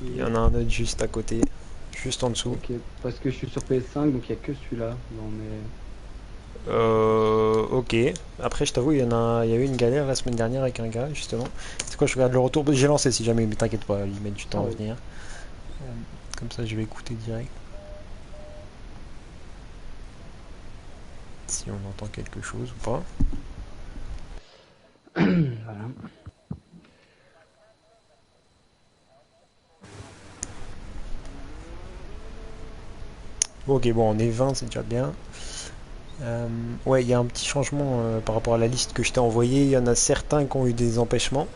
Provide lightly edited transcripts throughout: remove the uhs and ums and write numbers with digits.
Il y en a un autre juste à côté, juste en dessous. Ok, parce que je suis sur PS5, donc il n'y a que celui-là dans mes... Ok. Après, je t'avoue, il y a eu une galère la semaine dernière avec un gars, justement. C'est quoi, je regarde le retour. J'ai lancé si jamais, mais t'inquiète pas, il met du Ah temps à oui. venir. Comme ça, je vais écouter direct. Si on entend quelque chose ou pas. Voilà. Ok, bon, on est 20, c'est déjà bien. Euh, ouais, il y a un petit changement par rapport à la liste que je t'ai envoyée. Il y en a certains qui ont eu des empêchements.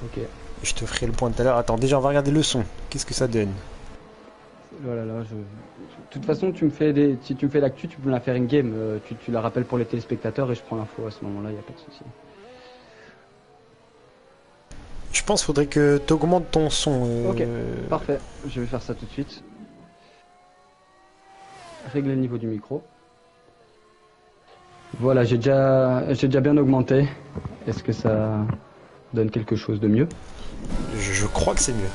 Ok. Je te ferai le point tout à l'heure. Attends, déjà, on va regarder le son. Qu'est-ce que ça donne? Voilà, là, de toute façon, si tu me fais l'actu, tu peux me la faire in-game. Tu la rappelles pour les téléspectateurs et je prends l'info à ce moment-là, il n'y a pas de souci. Je pense qu'il faudrait que tu augmentes ton son. Ok, parfait. Je vais faire ça tout de suite. Régler le niveau du micro. Voilà, j'ai déjà bien augmenté. Est-ce que ça donne quelque chose de mieux? Je crois que c'est mieux.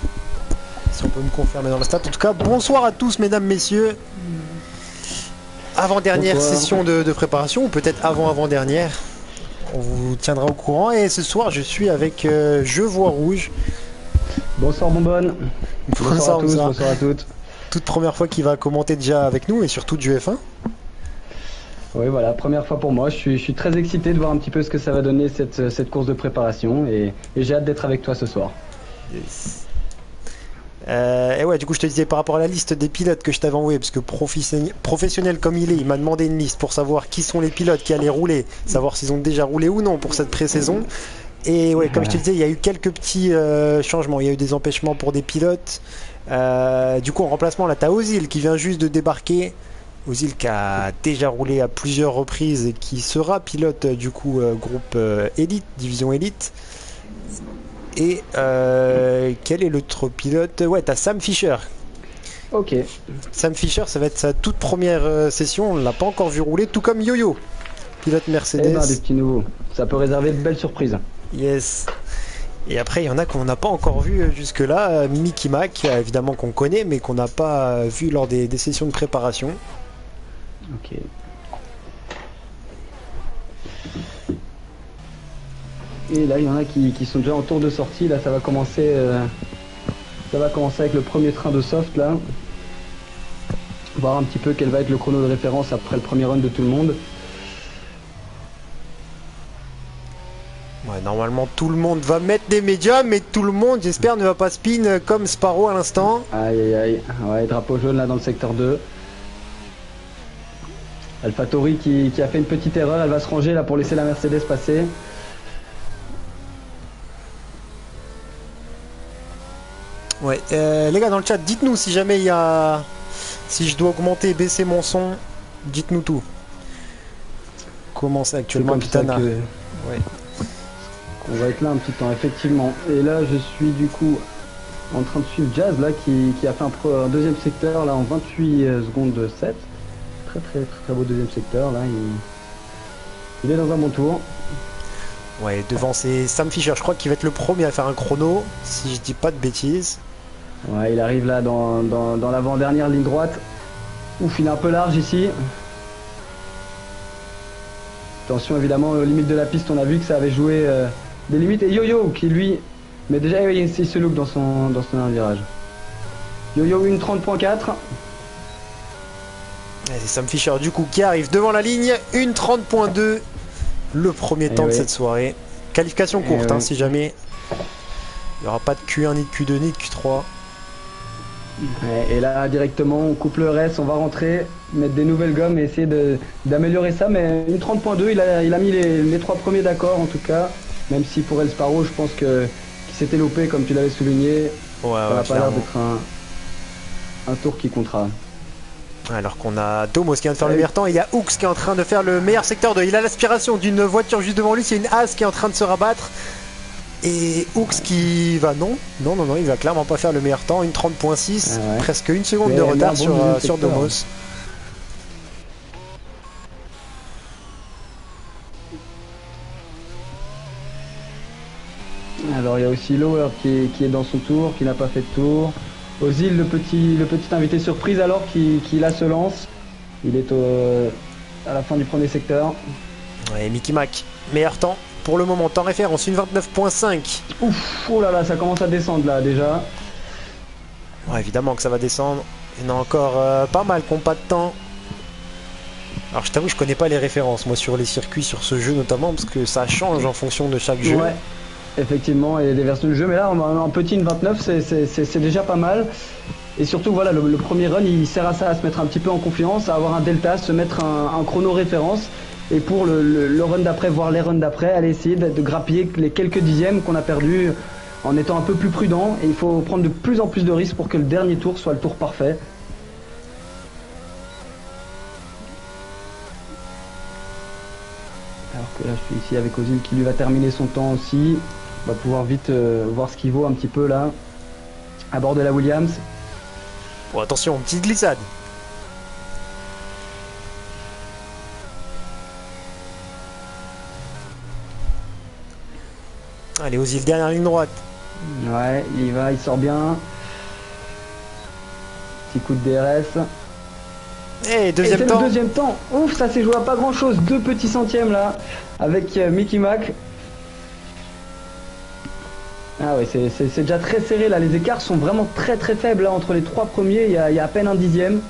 Si on peut me confirmer dans la stat. En tout cas, bonsoir à tous, mesdames, messieurs. Avant-dernière Bonsoir. session de préparation, ou peut-être avant-avant-dernière. On vous tiendra au courant. Et ce soir, je suis avec Je vois rouge. Bonsoir, bonbonne. Bonsoir à Bonsoir, tous, bonsoir. bonsoir à toutes. Toute première fois qu'il va commenter déjà avec nous et surtout du F1. Oui, voilà, première fois pour moi. Je suis très excité de voir un petit peu ce que ça va donner cette course de préparation et j'ai hâte d'être avec toi ce soir. Yes. Et ouais, du coup, je te disais par rapport à la liste des pilotes que je t'avais envoyé, parce que professionnel comme il m'a demandé une liste pour savoir qui sont les pilotes qui allaient rouler, savoir s'ils ont déjà roulé ou non pour cette pré-saison. Et ouais, comme je te disais, il y a eu quelques petits changements. Il y a eu des empêchements pour des pilotes. Du coup, en remplacement, là, t'as Ozil qui vient juste de débarquer. Ozil qui a déjà roulé à plusieurs reprises et qui sera pilote du coup groupe élite, division élite. Et quel est l'autre pilote? Ouais, t'as Sam Fisher. Ok. Sam Fisher, ça va être sa toute première session. On l'a pas encore vu rouler, tout comme Yo-Yo, pilote Eh ben, des Mercedes. petits nouveaux. Ça peut réserver de belles surprises. Yes. Et après, il y en a qu'on n'a pas encore vu jusque-là. Mickey Mac, évidemment qu'on connaît, mais qu'on n'a pas vu lors des sessions de préparation. Ok. Et là, il y en a qui sont déjà en tour de sortie. Là, ça va commencer avec le premier train de soft, là. Voir un petit peu quel va être le chrono de référence après le premier run de tout le monde. Ouais, normalement, tout le monde va mettre des médias, mais tout le monde, j'espère, ne va pas spin comme Sparrow à l'instant. Aïe, aïe, aïe. Ouais, drapeau jaune, là, dans le secteur 2. AlphaTauri qui a fait une petite erreur. Elle va se ranger, là, pour laisser la Mercedes passer. Ouais, les gars, dans le chat, dites-nous si jamais il y a... Si je dois augmenter et baisser mon son, dites-nous tout. Comment c'est C'est actuellement à comme ça Pitana? que Ouais. qu'on va être là un petit temps, effectivement. Et là, je suis du coup en train de suivre Jazz, là, qui a fait un deuxième secteur, là, en 28 secondes 7. Très, très, très, très beau deuxième secteur, là. Il est dans un bon tour. Ouais, devant c'est Sam Fisher, je crois qu'il va être le premier à faire un chrono, si je dis pas de bêtises. Ouais, il arrive là dans l'avant-dernière ligne droite. Ouf, il est un peu large ici. Attention, évidemment, aux limites de la piste, on a vu que ça avait joué des limites. Et Yo-Yo, qui lui... Mais déjà, il se loupe dans son dernier virage. Yo-Yo, une 30.4. C'est Sam Fisher du coup qui arrive devant la ligne, une 30.2, le premier Et temps de oui, cette soirée. Qualification et courte, hein, oui. si jamais. Il n'y aura pas de Q1, ni de Q2, ni de Q3. Et là, directement, on coupe le reste, on va rentrer, mettre des nouvelles gommes et essayer d'améliorer ça. Mais une 30.2, il a mis les trois premiers d'accord en tout cas. Même si pour El Sparrow, je pense qu'il s'était loupé, comme tu l'avais souligné. Ouais, Ça ouais, n'a pas l'air clairement. d'être un tour qui comptera. Alors qu'on a Domos qui vient de faire le Allez. meilleur temps, il y a Hooks qui est en train de faire le meilleur secteur 2. Il a l'aspiration d'une voiture juste devant lui, c'est une As qui est en train de se rabattre. Et Hooks qui va... Non, il va clairement pas faire le meilleur temps, une 30.6, Ah ouais. presque une seconde de Mais un retard bon deuxième sur secteur. Domos. Alors il y a aussi Lower qui est dans son tour, qui n'a pas fait de tour. Ozil, le petit invité surprise alors qui là se lance. Il est à la fin du premier secteur. Ouais, Mickey Mac, meilleur temps pour le moment. Temps référence, une 29.5. Ouf, oh là là, ça commence à descendre là déjà. Ouais, évidemment que ça va descendre. Il y en a encore pas mal qui n'ont pas de temps. Alors je t'avoue, je connais pas les références moi sur les circuits, sur ce jeu notamment, parce que ça change en fonction de chaque jeu. Ouais, effectivement, il y a des versions du jeu, mais là un petit une 29 c'est déjà pas mal. Et surtout voilà, le premier run il sert à ça, à se mettre un petit peu en confiance, à avoir un delta, se mettre un chrono référence. Et pour le run d'après, voire les runs d'après, aller essayer de grappiller les quelques dixièmes qu'on a perdus en étant un peu plus prudent. Et il faut prendre de plus en plus de risques pour que le dernier tour soit le tour parfait. Alors que là je suis ici avec Ozil qui lui va terminer son temps aussi. On va pouvoir vite voir ce qu'il vaut un petit peu là. À bord de la Williams. Bon attention, petite glissade. Allez, Ozil, dernière ligne droite. Ouais, il y va, il sort bien. Petit coup de DRS. Et deuxième temps. Le deuxième temps. Ouf, ça s'est joué à pas grand chose. 2 petits centièmes là. Avec Mickey Mac. Ah ouais, c'est déjà très serré là. Les écarts sont vraiment très très faibles là. Entre les 3 premiers, il y a à peine un dixième.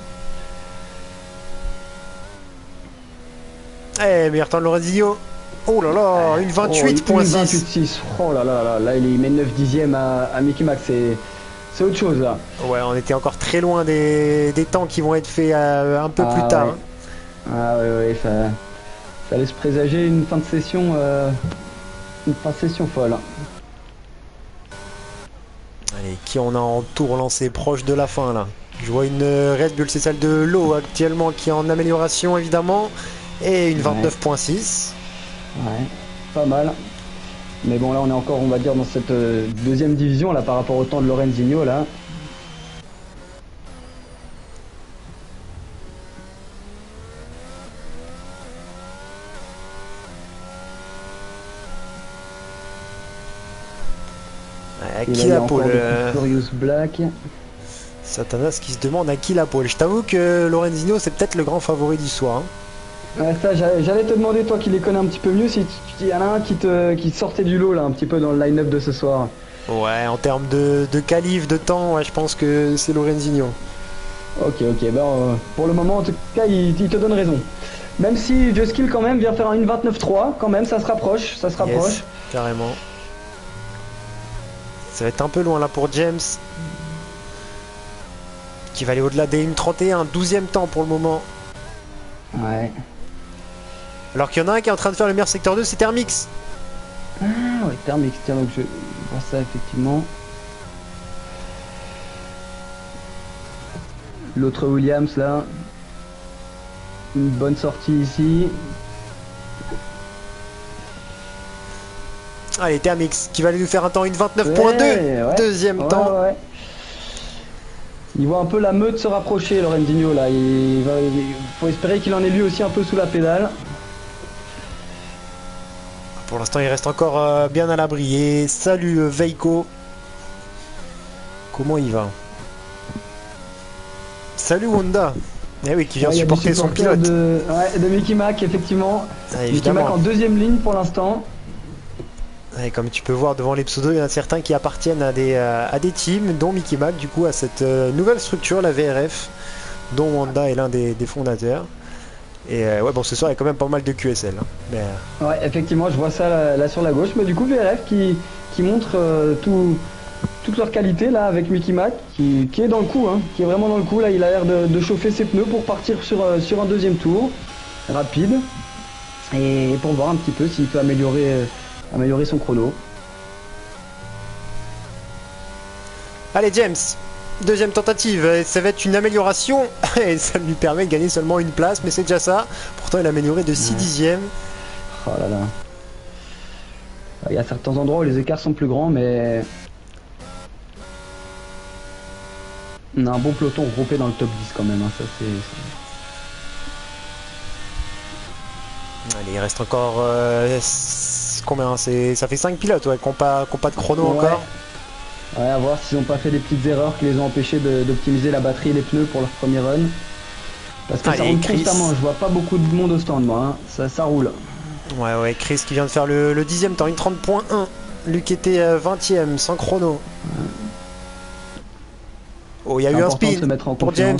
Eh, meilleur temps de Lorenzinho. Oh là là, une 28.6. 28.6. Oh là là là. Là, il met 9 dixièmes à Mickey Mac. C'est autre chose là. Ouais, on était encore très loin des temps qui vont être faits un peu plus tard. Ouais. Ah ouais, ça laisse présager une fin de session, folle. Allez, qui on a en tour lancé proche de la fin là? Je vois une Red Bull, c'est celle de l'eau actuellement qui est en amélioration évidemment. Et une 29.6. Ouais, pas mal. Mais bon, là on est encore, on va dire, dans cette deuxième division là par rapport au temps de Lorenzinho là. À qui la pole Furious Black. Satanas qui se demande à qui la pole. Je t'avoue que Lorenzinho c'est peut-être le grand favori du soir. Hein. Ouais, ça, j'allais te demander, toi qui les connais un petit peu mieux, si il y en a un qui sortait du lot là, un petit peu dans le line-up de ce soir. Ouais, en termes de qualif, de temps, ouais, je pense que c'est Lorenzinho. Ok, ben, pour le moment, en tout cas, il te donne raison. Même si Just Kill quand même vient faire une 29.3, quand même, ça se rapproche, Yes, carrément. Ça va être un peu loin là pour James. Qui va aller au-delà des 1.31, 12e temps pour le moment. Ouais. Alors qu'il y en a un qui est en train de faire le meilleur secteur 2, c'est Thermix. Ah ouais, Thermix, tiens, donc je vois ça effectivement. L'autre Williams là. Une bonne sortie ici. Allez, Thermix qui va aller nous faire un temps, une 29.2. Ouais, deuxième temps. Ouais. Il voit un peu la meute se rapprocher, Lorenzinho là. Il faut espérer qu'il en est lui aussi un peu sous la pédale. Pour l'instant, il reste encore bien à l'abri. Et salut Veiko. Comment il va? Salut Honda. Eh oui, qui vient supporter son pilote. De Mickey Mac, effectivement. Mickey Mac en deuxième ligne pour l'instant. Et comme tu peux voir devant les pseudos, il y en a certains qui appartiennent à des teams, dont Mickey Mac, du coup, à cette nouvelle structure, la VRF, dont Wanda est l'un des fondateurs. Et ouais, bon, ce soir, il y a quand même pas mal de QSL. Hein, mais... Ouais, effectivement, je vois ça là sur la gauche. Mais du coup, VRF qui montre toute leur qualité là avec Mickey Mac, qui est dans le coup, hein, qui est vraiment dans le coup. Là, il a l'air de chauffer ses pneus pour partir sur un deuxième tour rapide. Et pour voir un petit peu s'il peut améliorer son chrono. Allez James, deuxième tentative, ça va être une amélioration et ça lui permet de gagner seulement une place, mais c'est déjà ça. Pourtant il a amélioré de 6 dixièmes. Oh là là. Il y a certains endroits où les écarts sont plus grands, mais on a un bon peloton regroupé dans le top 10 quand même, hein. Ça c'est... Allez, il reste encore reste combien? Ça fait 5 pilotes ouais, qui n'ont pas de chrono encore. Ouais, à voir s'ils n'ont pas fait des petites erreurs qui les ont empêchés d'optimiser la batterie et les pneus pour leur premier run. Parce que ça roule constamment, je vois pas beaucoup de monde au stand moi, hein. Ça roule. Ouais, Chris qui vient de faire le 10e temps, une 30.1. Luc était 20e, sans chrono. Ouais. Oh, il y a eu un spin pour James.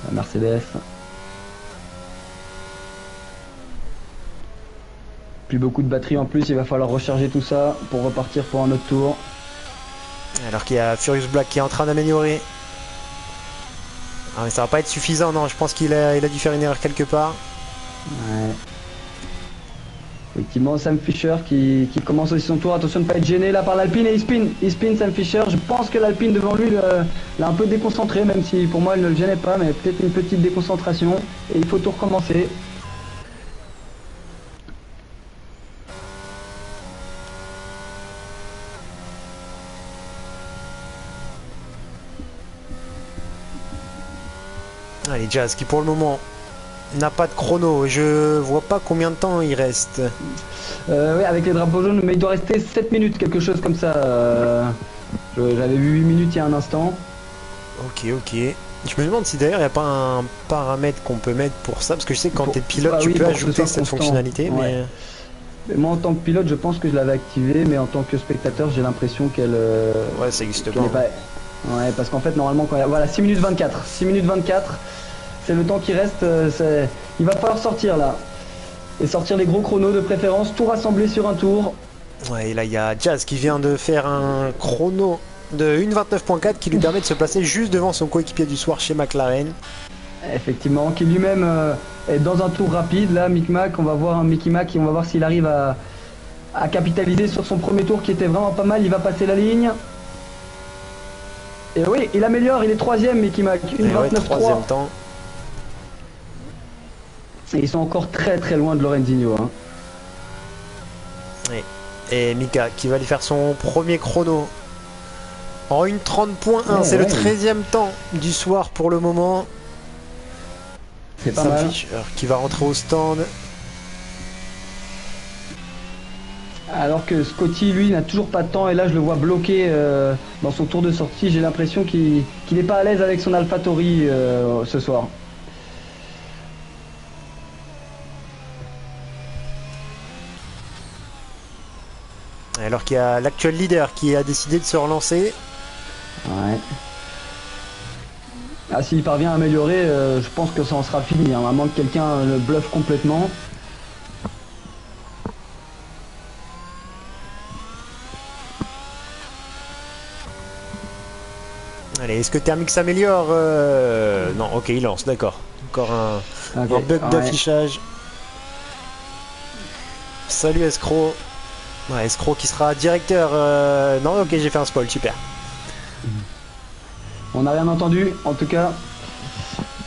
La Mercedes. Plus beaucoup de batterie en plus, il va falloir recharger tout ça pour repartir pour un autre tour. Alors qu'il y a Furious Black qui est en train d'améliorer. Ah mais ça va pas être suffisant, non, je pense qu'il a dû faire une erreur quelque part. Ouais. Effectivement, Sam Fisher qui commence aussi son tour. Attention de ne pas être gêné là par l'Alpine et il spin Sam Fisher. Je pense que l'Alpine devant lui l'a un peu déconcentré, même si pour moi elle ne le gênait pas, mais peut-être une petite déconcentration. Et il faut tout recommencer. Allez, Jazz qui pour le moment n'a pas de chrono, je vois pas combien de temps il reste. Oui, avec les drapeaux jaunes, mais il doit rester 7 minutes, quelque chose comme ça. J'avais vu 8 minutes il y a un instant. Ok. Je me demande si d'ailleurs il n'y a pas un paramètre qu'on peut mettre pour ça, parce que je sais que quand tu es pilote, tu peux ajouter cette fonctionnalité. Ouais. Mais moi en tant que pilote, je pense que je l'avais activé, mais en tant que spectateur, j'ai l'impression qu'elle... ouais, ça existe pas. Ouais, parce qu'en fait, normalement, quand il y a... Voilà, 6 minutes 24. 6 minutes 24. C'est le temps qui reste, il va falloir sortir là. Et sortir les gros chronos de préférence, tout rassembler sur un tour. Ouais, et là il y a Jazz qui vient de faire un chrono de 1.29.4 qui lui permet de se placer juste devant son coéquipier du soir chez McLaren. Effectivement, qui lui-même est dans un tour rapide. Là, Mickey Mac, on va voir un Mickey Mac et on va voir s'il arrive à capitaliser sur son premier tour qui était vraiment pas mal. Il va passer la ligne. Et oui, il améliore, il est 3ème Mickey Mac, 1.29.3. temps. Et ils sont encore très loin de Lorenzino. Hein. Oui. Et Mika qui va lui faire son premier chrono en 1.30.1. C'est le 13e temps du soir pour le moment. C'est pas mal. Fisher qui va rentrer au stand. Alors que Scotty, lui, n'a toujours pas de temps. Et là, je le vois bloqué dans son tour de sortie. J'ai l'impression qu'il n'est pas à l'aise avec son AlphaTauri ce soir. Alors qu'il y a l'actuel leader qui a décidé de se relancer. Ouais. Ah, s'il parvient à améliorer, je pense que ça en sera fini. Hein. À moins que quelqu'un le bluffe complètement. Allez, est-ce que Thermix s'améliore Non, ok, il lance, d'accord. Encore un bug d'affichage. Salut Escroc. Ouais, Escroc qui sera directeur. Non, ok, j'ai fait un spoil, super. On n'a rien entendu, en tout cas.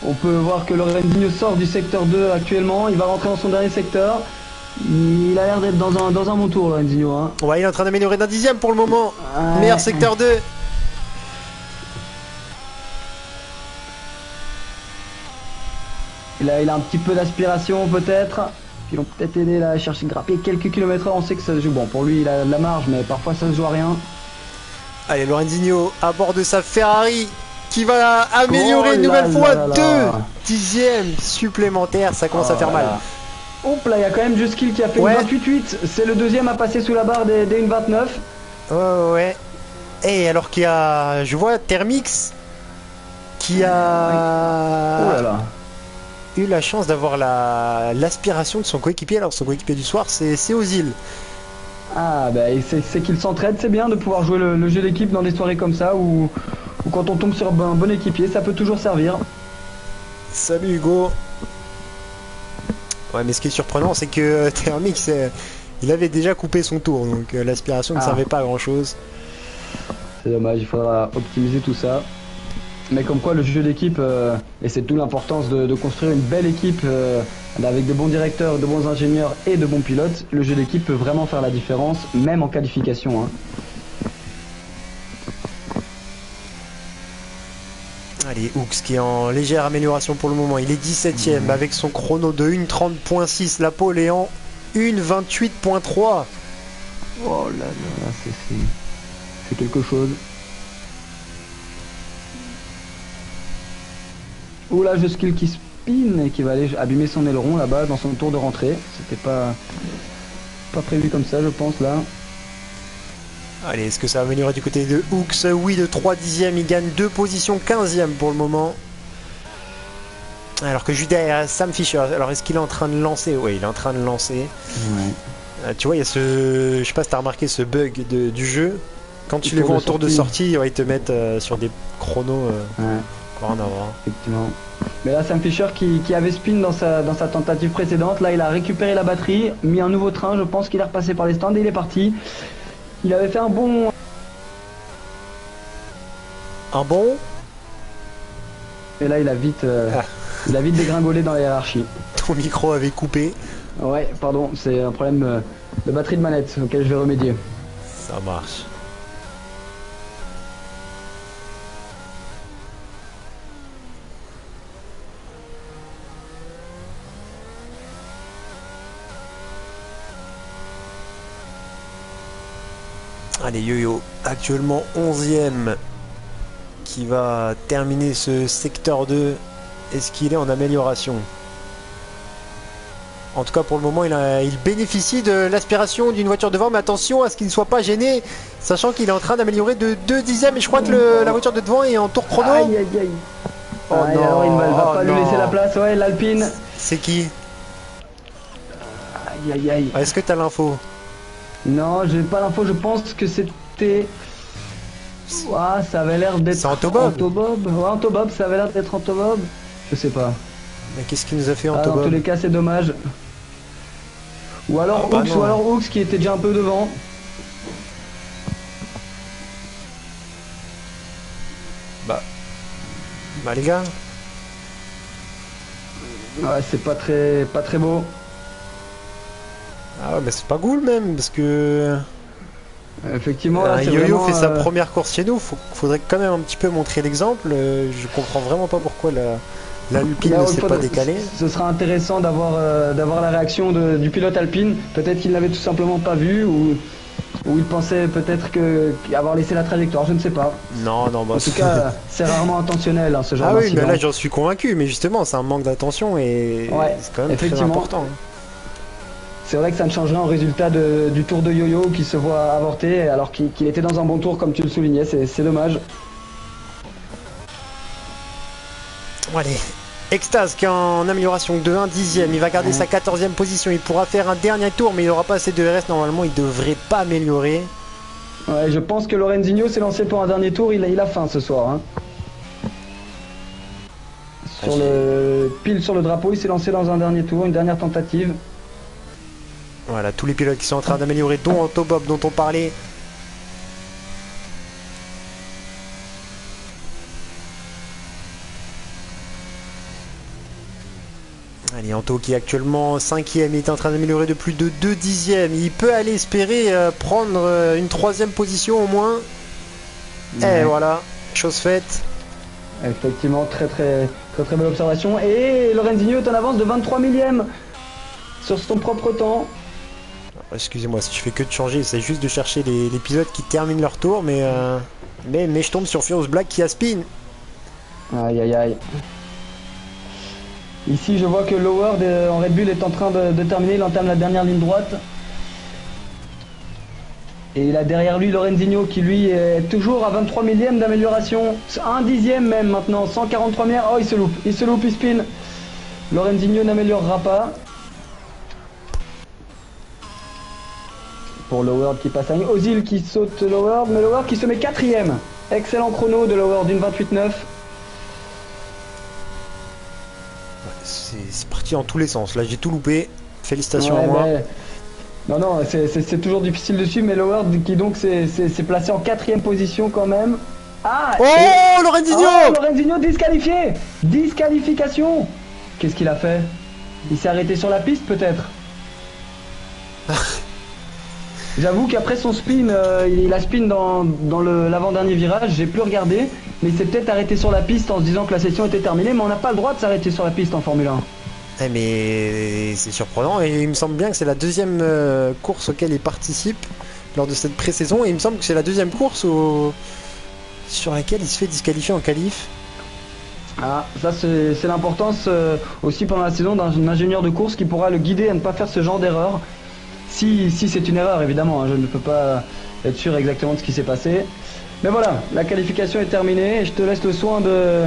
On peut voir que Lorenzino sort du secteur 2 actuellement. Il va rentrer dans son dernier secteur. Il a l'air d'être dans un bon tour, Lorenzino. Hein. Ouais, il est en train d'améliorer d'un 10e pour le moment. Ouais. Meilleur secteur 2. Il a un petit peu d'aspiration peut-être. Qui l'ont peut-être aidé là, à chercher de grapper quelques kilomètres. On sait que ça se joue. Bon, pour lui, il a de la marge, mais parfois ça se joue à rien. Allez, Lorenzino à bord de sa Ferrari qui va améliorer une nouvelle fois 2 dixièmes supplémentaires. Ça commence à faire mal. Hop là, il y a quand même Just Kill qui a fait une 28.8. C'est le deuxième à passer sous la barre des 1.29. Ouais. Et alors qu'il y a, je vois Thermix qui a eu la chance d'avoir l'aspiration de son coéquipier. Alors son coéquipier du soir, c'est Ozil. Ah bah c'est qu'il s'entraide, c'est bien de pouvoir jouer le jeu d'équipe dans des soirées comme ça ou quand on tombe sur un bon équipier, ça peut toujours servir. Salut Hugo. Ouais, mais ce qui est surprenant, c'est que Thermix, il avait déjà coupé son tour, donc l'aspiration ne servait pas à grand chose. C'est dommage, il faudra optimiser tout ça. Mais comme quoi le jeu d'équipe, et c'est tout l'importance de construire une belle équipe avec de bons directeurs, de bons ingénieurs et de bons pilotes, le jeu d'équipe peut vraiment faire la différence, même en qualification. Hein. Allez, Hooks qui est en légère amélioration pour le moment. Il est 17ème avec son chrono de 1:30.6. La pole est en 1:28.3. Oh là là, c'est quelque chose. Ouh là, je skill qui spin et qui va aller abîmer son aileron là-bas dans son tour de rentrée. C'était pas prévu comme ça, je pense là. Allez, est-ce que ça va améliorer du côté de Hooks? Oui, de 3 dixièmes, il gagne 2 positions, 15ème pour le moment. Alors que juste derrière Sam Fisher, alors est-ce qu'il est en train de lancer? Oui, il est en train de lancer. Ouais. Tu vois, il y a ce... Je sais pas si t'as remarqué ce bug du jeu. Quand tu les vois en tour de sortie, ils te mettent sur des chronos. Ouais. Encore un avant. Effectivement. Mais là, Sam Fisher qui avait spin dans sa tentative précédente, là il a récupéré la batterie, mis un nouveau train, je pense qu'il est repassé par les stands et il est parti. Il avait fait un bon... Un bon? Et là il a vite dégringolé dans la hiérarchie. Ton micro avait coupé. Ouais, pardon, c'est un problème de batterie de manette auquel je vais remédier. Ça marche. Allez, Yo-Yo, actuellement 11ème, qui va terminer ce secteur 2. Est-ce qu'il est en amélioration? En tout cas, pour le moment, il bénéficie de l'aspiration d'une voiture devant, mais attention à ce qu'il ne soit pas gêné, sachant qu'il est en train d'améliorer de 2 dixièmes, et je crois que la voiture de devant est en tour chrono. Aïe aïe aïe. Oh non, alors il ne va pas lui laisser la place, ouais, l'Alpine. C'est qui? Aïe aïe aïe. Est-ce que tu as l'info? Non, j'ai pas l'info, je pense que c'était... Ouah, ça avait l'air d'être... C'est Antobob. Ouais, Antobob, ça avait l'air d'être Antobob. Je sais pas. Mais qu'est-ce qu'il nous a fait Dans Antobob? tous les cas, c'est dommage. Ou alors Hooks qui était déjà un peu devant. Bah les gars. Ouais, c'est pas très beau. Ah ouais, mais c'est pas cool même, parce que... Effectivement, là, Yo-Yo vraiment, fait sa première course chez nous, faudrait quand même un petit peu montrer l'exemple. Je comprends vraiment pas pourquoi l'Alpine ne s'est pas décalée. Ce sera intéressant d'avoir la réaction du pilote Alpine. Peut-être qu'il l'avait tout simplement pas vu ou il pensait peut-être avoir laissé la trajectoire, je ne sais pas. Non, bah, en tout cas, c'est rarement intentionnel ce genre d'incident. Ah oui, d'incident. mais là j'en suis convaincu, mais justement c'est un manque d'attention et ouais, c'est quand même très important. C'est vrai que ça ne change rien au résultat du tour de Yo-Yo qui se voit avorter alors qu'il était dans un bon tour comme tu le soulignais, c'est dommage. Allez, Extase qui est en amélioration de 1 dixième, il va garder sa 14e position, il pourra faire un dernier tour mais il n'aura pas assez de RS, normalement il devrait pas améliorer. Ouais, je pense que Lorenzino s'est lancé pour un dernier tour, il a faim ce soir. Hein. Pile sur le drapeau, il s'est lancé dans un dernier tour, une dernière tentative. Voilà, tous les pilotes qui sont en train d'améliorer, dont Antobob dont on parlait. Allez, Anto qui est actuellement 5ème, il est en train d'améliorer de plus de 2 dixièmes. Il peut aller espérer prendre une 3ème position au moins. Ouais. Et voilà, chose faite. Effectivement, très belle observation. Et Lorenzino est en avance de 23 millièmes sur son propre temps. Excusez-moi si je fais que de changer, c'est juste de chercher les pilotes qui terminent leur tour, mais je tombe sur Furious Black qui a spin. Aïe aïe aïe. Ici je vois que Loward en Red Bull est en train de terminer, il entame la dernière ligne droite. Et il a derrière lui Lorenzino qui lui est toujours à 23 millièmes d'amélioration. 1 dixième même maintenant, 140 premières. Oh il se loupe, il spin. Lorenzino n'améliorera pas. Pour Loward qui passe à Ozil qui saute Loward, mais Loward qui se met 4ème. Excellent chrono de Loward d'une 28.9. C'est parti en tous les sens, là j'ai tout loupé. Félicitations à moi. Non, c'est toujours difficile de suivre, mais Loward qui donc s'est placé en 4ème position quand même. Ah Lorenzino disqualifié. Disqualification. Qu'est-ce qu'il a fait? Il s'est arrêté sur la piste peut-être. J'avoue qu'après son spin, il a spin dans l'avant-dernier virage, j'ai plus regardé. mais il s'est peut-être arrêté sur la piste en se disant que la session était terminée, mais on n'a pas le droit de s'arrêter sur la piste en Formule 1. Eh, mais c'est surprenant et il me semble bien que c'est la deuxième course auquel il participe lors de cette pré-saison et il me semble que c'est la deuxième course sur laquelle il se fait disqualifier en qualif. Ah, ça c'est l'importance aussi pendant la saison d'un ingénieur de course qui pourra le guider à ne pas faire ce genre d'erreur. Si c'est une erreur évidemment, hein, je ne peux pas être sûr exactement de ce qui s'est passé. Mais voilà, la qualification est terminée et je te laisse le soin de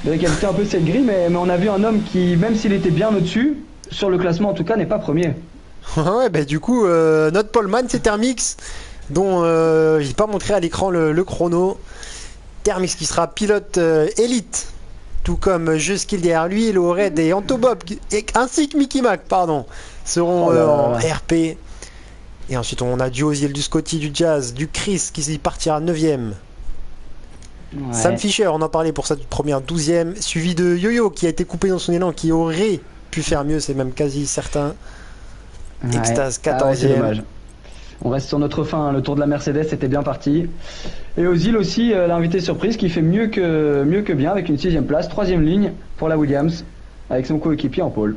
qualifier un peu cette grille, mais on a vu un homme qui, même s'il était bien au-dessus, sur le classement en tout cas, n'est pas premier. Ouais, bah du coup, notre poleman c'est Thermix, dont j'ai pas montré à l'écran le chrono. Thermix qui sera pilote élite, tout comme Juskill derrière lui, Low Red et Antobob, ainsi que Mickey Mac, pardon, seront en RP. Et ensuite on a du Ozil, du Scotty, du Jazz, du Chris qui partira 9ème. Ouais. Sam Fisher, on en parlait pour sa première 12ème, suivi de Yo-Yo qui a été coupé dans son élan, qui aurait pu faire mieux, c'est même quasi certain. Ouais. Extase 14ème. Dommage. On reste sur notre fin, le tour de la Mercedes était bien parti. Et Ozil aussi, l'invité surprise qui fait mieux que bien avec une 6ème place, 3ème ligne pour la Williams, avec son coéquipier en pôle.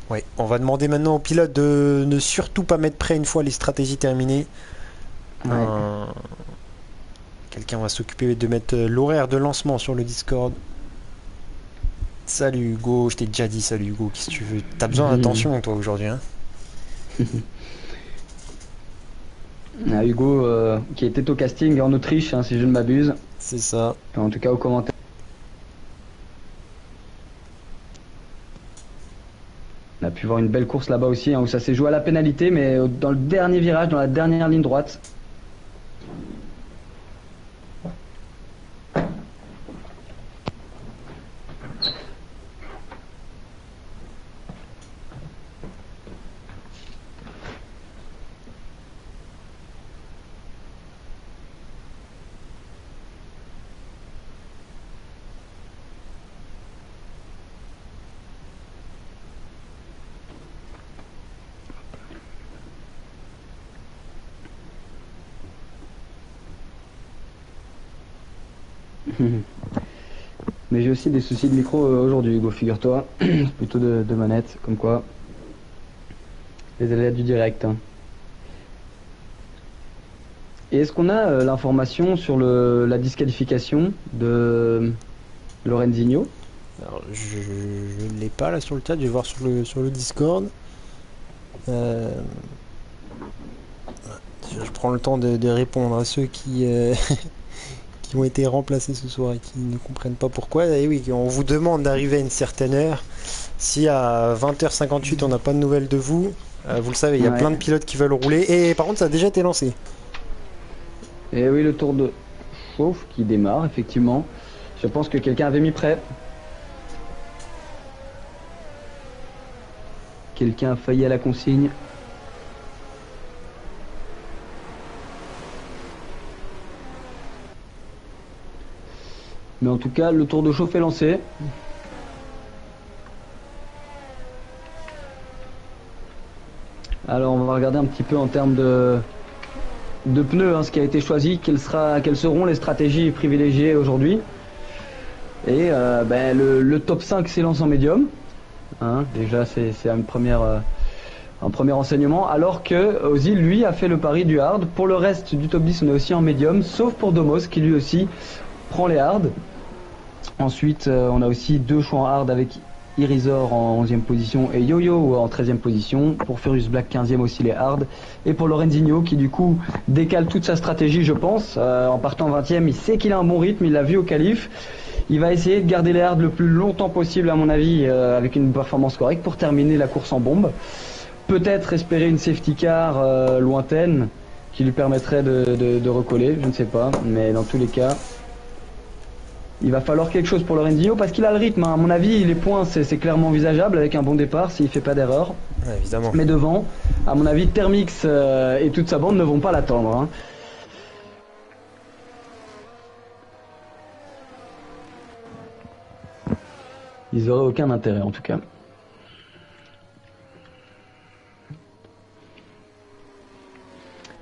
Ouais, on va demander maintenant aux pilotes de ne surtout pas mettre prêt une fois les stratégies terminées. Ouais. Quelqu'un va s'occuper de mettre l'horaire de lancement sur le Discord. Salut Hugo, je t'ai déjà dit salut Hugo, qu'est-ce que tu veux? T'as besoin d'attention toi aujourd'hui, hein? Hugo qui était au casting en Autriche, hein, si je ne m'abuse. C'est ça. En tout cas au commentaire. On a pu voir une belle course là-bas aussi, hein, où ça s'est joué à la pénalité, mais dans le dernier virage, dans la dernière ligne droite. Mais j'ai aussi des soucis de micro aujourd'hui, Hugo, figure-toi. Plutôt de manette, comme quoi. Les aléas du direct. Hein. Et est-ce qu'on a l'information sur la disqualification de Lorenzino? Alors, je ne l'ai pas là sur le chat, je vais voir sur le Discord. Je prends le temps de répondre à ceux qui ont été remplacés ce soir et qui ne comprennent pas pourquoi. Et oui, on vous demande d'arriver à une certaine heure. Si à 20h58 on n'a pas de nouvelles de vous, vous le savez, il y a plein de pilotes qui veulent rouler. Et par contre, ça a déjà été lancé. Et oui, le tour de chauffe qui démarre, effectivement. Je pense que quelqu'un avait mis prêt. Quelqu'un a failli à la consigne. Mais en tout cas, le tour de chauffe est lancé. Alors, on va regarder un petit peu en termes de pneus, hein, ce qui a été choisi, quelles seront les stratégies privilégiées aujourd'hui. Et le top 5 s'élance en médium. Hein, déjà, c'est un premier enseignement. Alors que Ozil, lui, a fait le pari du hard. Pour le reste du top 10, on est aussi en médium, sauf pour Domos, qui lui aussi prend les hards. Ensuite, on a aussi deux choix en hard avec Irizor en 11e position et Yo-Yo en 13e position. Pour Furious Black 15e aussi les hard. Et pour Lorenzino qui du coup décale toute sa stratégie je pense. En partant 20e, il sait qu'il a un bon rythme, il l'a vu au qualif. Il va essayer de garder les hard le plus longtemps possible à mon avis avec une performance correcte pour terminer la course en bombe. Peut-être espérer une safety car lointaine qui lui permettrait de recoller, je ne sais pas. Mais dans tous les cas... il va falloir quelque chose pour Lorenzino parce qu'il a le rythme. Hein. À mon avis, les points, c'est clairement envisageable avec un bon départ s'il ne fait pas d'erreur. Ouais, évidemment. Mais devant, à mon avis, Thermix et toute sa bande ne vont pas l'attendre. Hein. Ils n'auraient aucun intérêt en tout cas.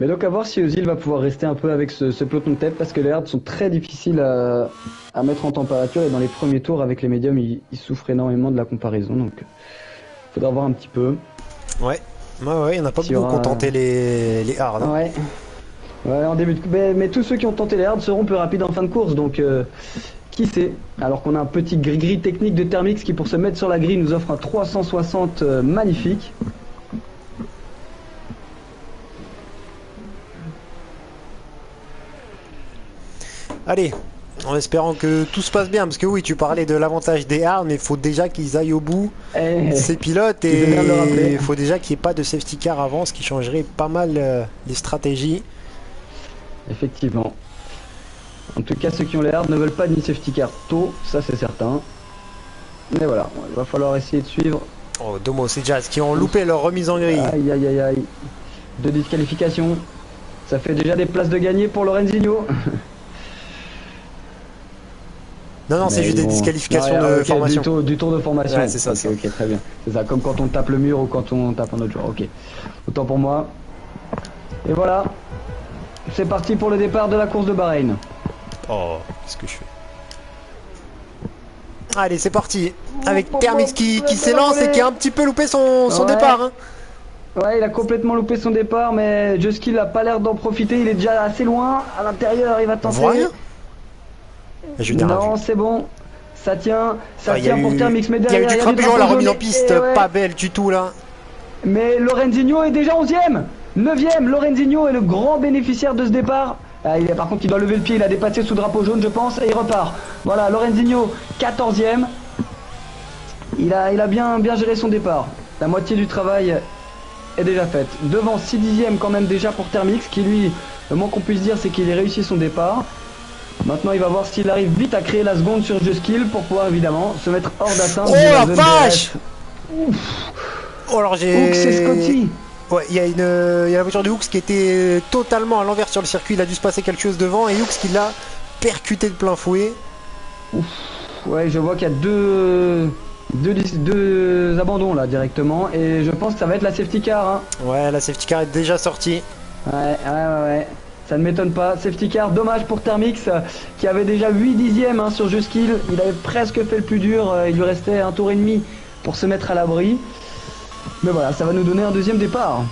Mais donc à voir si Ozil va pouvoir rester un peu avec ce peloton de tête parce que les hards sont très difficiles à mettre en température et dans les premiers tours avec les médiums ils souffrent énormément de la comparaison donc faudra voir un petit peu. Ouais, il n'y en a pas beaucoup qui ont tenté les hards. Hein. Ouais, en début de... mais tous ceux qui ont tenté les hards seront plus rapides en fin de course donc qui sait. Alors qu'on a un petit gris-gris technique de Thermix qui pour se mettre sur la grille nous offre un 360 magnifique. Allez, en espérant que tout se passe bien, parce que oui, tu parlais de l'avantage des hards, mais il faut déjà qu'ils aillent au bout, ces pilotes, et il faut déjà qu'il n'y ait pas de safety car avant, ce qui changerait pas mal les stratégies. Effectivement. En tout cas, ceux qui ont les hards ne veulent pas de safety car tôt, ça c'est certain. Mais voilà, il va falloir essayer de suivre. Oh, Domos et Jazz qui ont loupé leur remise en grille. Aïe aïe aïe aïe. De disqualification. Ça fait déjà des places de gagner pour Lorenzino. Non, c'est juste des disqualifications de formation. Du tour de formation. Ouais, c'est ça. Ok, très bien. C'est ça, comme quand on tape le mur ou quand on tape un autre joueur. Ok. Autant pour moi. Et voilà. C'est parti pour le départ de la course de Bahreïn. Oh, qu'est-ce que je fais? Allez, c'est parti. Avec Thermix qui s'élance et qui a un petit peu loupé son départ. Hein. Ouais, il a complètement loupé son départ, mais Juski n'a pas l'air d'en profiter. Il est déjà assez loin. À l'intérieur, il va tenter. On voit rien. Non, c'est bon. Ça tient pour Thermix. Mais il y a eu du crapugeon, la remise en piste, pas belle du tout là. Mais Lorenzino est déjà 11ème. 9ème, Lorenzino est le grand bénéficiaire de ce départ. Par contre, il doit lever le pied, il a dépassé sous drapeau jaune, je pense, et il repart. Voilà, Lorenzino, 14ème. Il a bien géré son départ. La moitié du travail est déjà faite. Devant 6 dixièmes quand même déjà pour Thermix, qui lui, le moins qu'on puisse dire, c'est qu'il a réussi son départ. Maintenant, il va voir s'il arrive vite à créer la seconde sur Juskill pour pouvoir évidemment se mettre hors d'atteinte. Oh la vache! Oh alors c'est Scotty. Ouais, il y a la voiture de Hooks qui était totalement à l'envers sur le circuit, il a dû se passer quelque chose devant et Hooks qui l'a percuté de plein fouet. Ouf. Ouais, je vois qu'il y a deux abandons là directement et je pense que ça va être la safety car. Hein. Ouais, la safety car est déjà sortie. Ouais. Ça ne m'étonne pas. Safety car, dommage pour Thermix qui avait déjà 8 dixièmes hein, sur Juskill. Il avait presque fait le plus dur, il lui restait un tour et demi pour se mettre à l'abri. Mais voilà, ça va nous donner un deuxième départ.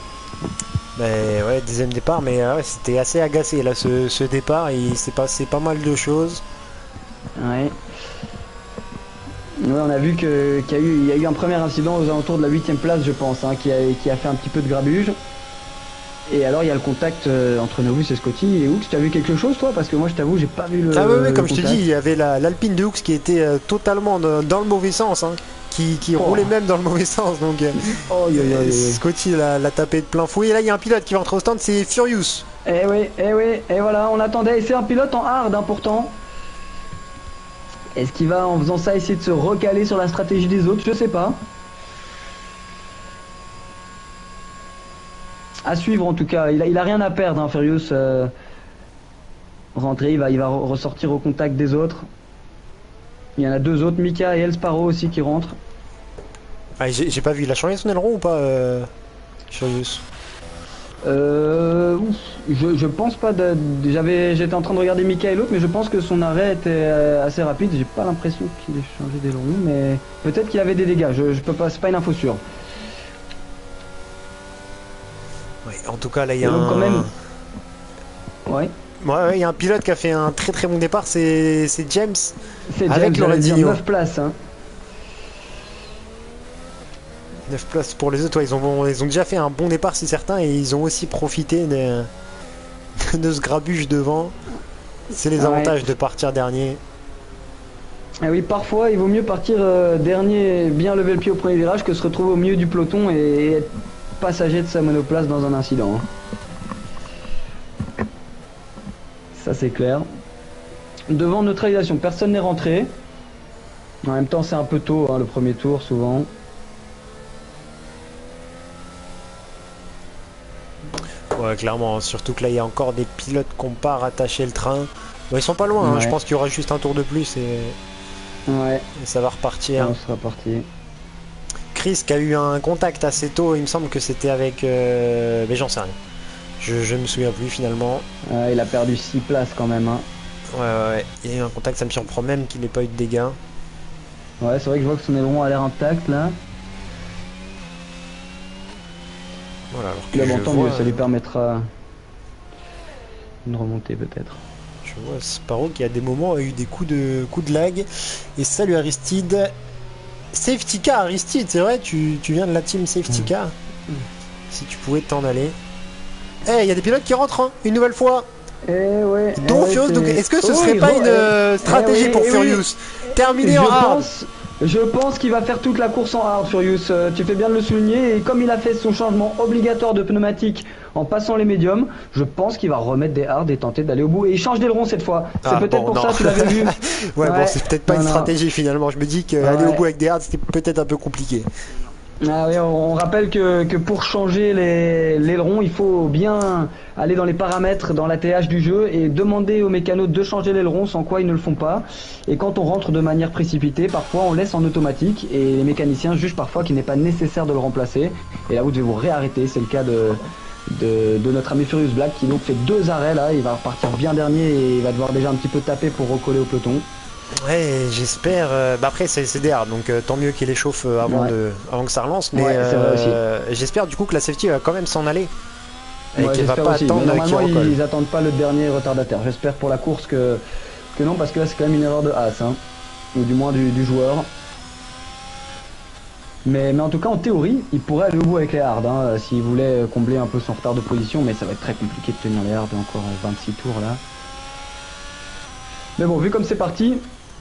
Ben ouais, deuxième départ, mais ouais, c'était assez agacé là ce départ, il s'est passé pas mal de choses. Ouais. Ouais, on a vu qu'il y a eu un premier incident aux alentours de la 8ème place, je pense, hein, qui a fait un petit peu de grabuge. Et alors il y a le contact entre Novus et Scotty et Hooks. Tu as vu quelque chose toi? Parce que moi je t'avoue j'ai pas vu le. Ah ouais, comme je te dis, il y avait l'Alpine de Hooks qui était totalement dans le mauvais sens, hein, qui roulait même dans le mauvais sens. Donc Scotty l'a tapé de plein fouet. Et là il y a un pilote qui va entrer au stand, c'est Furious. Eh oui, et voilà, on l'attendait. Et c'est un pilote en hard hein, pourtant. Est-ce qu'il va en faisant ça essayer de se recaler sur la stratégie des autres? Je sais pas. À suivre en tout cas, il a rien à perdre hein, Furious. Rentrer, il va ressortir au contact des autres. Il y en a deux autres, Mika et El Sparrow aussi qui rentrent. Ah, j'ai pas vu, il a changé son aileron ou pas Furious? Je pense pas. J'étais en train de regarder Mika et l'autre, mais je pense que son arrêt était assez rapide. J'ai pas l'impression qu'il ait changé d'aileron, mais peut-être qu'il avait des dégâts. Je peux pas, c'est pas une info sûre. Ouais, en tout cas, là, il y a quand même. Ouais. Ouais, il y a un pilote qui a fait un très très bon départ, c'est James. C'est James, Lorenzino. 9 places. Hein. 9 places pour les autres, ouais, ils ont déjà fait un bon départ, c'est certain, et ils ont aussi profité de ce grabuge devant. C'est les avantages de partir dernier. Ah oui, parfois il vaut mieux partir dernier, bien lever le pied au premier virage, que se retrouver au milieu du peloton et être passager de sa monoplace dans un incident. Ça c'est clair. Devant neutralisation, personne n'est rentré. En même temps c'est un peu tôt hein, le premier tour souvent. Ouais clairement, surtout que là il y a encore des pilotes qui n'ont pas rattaché le train. Bon, ils sont pas loin, hein, je pense qu'il y aura juste un tour de plus et ça va repartir. On sera parti. Chris qui a eu un contact assez tôt, il me semble que c'était avec... mais j'en sais rien. Je ne me souviens plus finalement. Il a perdu 6 places quand même. Hein. Ouais. Il y a eu un contact, ça me surprend même qu'il n'ait pas eu de dégâts. Ouais, c'est vrai que je vois que son aileron a l'air intact là. Voilà, alors que Là, bon, tant vois, mieux, ça lui permettra une remontée peut-être. Je vois Sparrow qui à des moments a eu des coups de lag. Et salut Aristide. Safety car Aristide, c'est vrai, tu viens de la team Safety car. Si tu pouvais t'en aller. Il y a des pilotes qui rentrent, hein, une nouvelle fois. Ouais. Donc Furious, donc est-ce que ce serait pas une stratégie pour Furious terminer en hard? Je pense qu'il va faire toute la course en hard, Furious. Tu fais bien de le souligner. Et comme il a fait son changement obligatoire de pneumatique en passant les médiums, je pense qu'il va remettre des hards et tenter d'aller au bout. Et il change d'aileron cette fois. C'est peut-être pour ça, tu l'avais vu. Ouais, bon, c'est peut-être pas une stratégie finalement. Je me dis qu'aller au bout avec des hards, c'était peut-être un peu compliqué. Ah oui, on rappelle que pour changer l'aileron, il faut bien aller dans les paramètres, dans l'ATH du jeu et demander aux mécanos de changer l'aileron, sans quoi ils ne le font pas. Et quand on rentre de manière précipitée, parfois on laisse en automatique et les mécaniciens jugent parfois qu'il n'est pas nécessaire de le remplacer. Et là vous devez vous réarrêter, c'est le cas de notre ami Furious Black qui donc fait 2 arrêts là, il va repartir bien dernier et il va devoir déjà un petit peu taper pour recoller au peloton. Ouais, j'espère. Après, c'est des hards, donc tant mieux qu'il échauffe avant que ça relance. Mais j'espère du coup que la safety va quand même s'en aller. Et qu'elle va pas attendre. Normalement, ils attendent pas le dernier retardataire. J'espère pour la course que non, parce que là, c'est quand même une erreur de as, hein, ou du moins du joueur. Mais en tout cas, en théorie, il pourrait aller au bout avec les hards, hein, s'il voulait combler un peu son retard de position. Mais ça va être très compliqué de tenir les hards encore 26 tours là. Mais bon, vu comme c'est parti.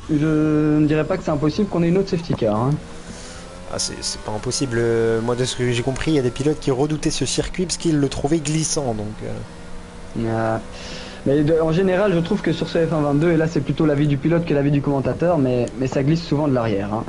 Je ne dirais pas que c'est impossible qu'on ait une autre safety car. Hein. Ah, c'est pas impossible. Moi, de ce que j'ai compris, il y a des pilotes qui redoutaient ce circuit parce qu'ils le trouvaient glissant. Donc, Mais en général, je trouve que sur ce F1-22, et là c'est plutôt l'avis du pilote que l'avis du commentateur, mais ça glisse souvent de l'arrière. Hein.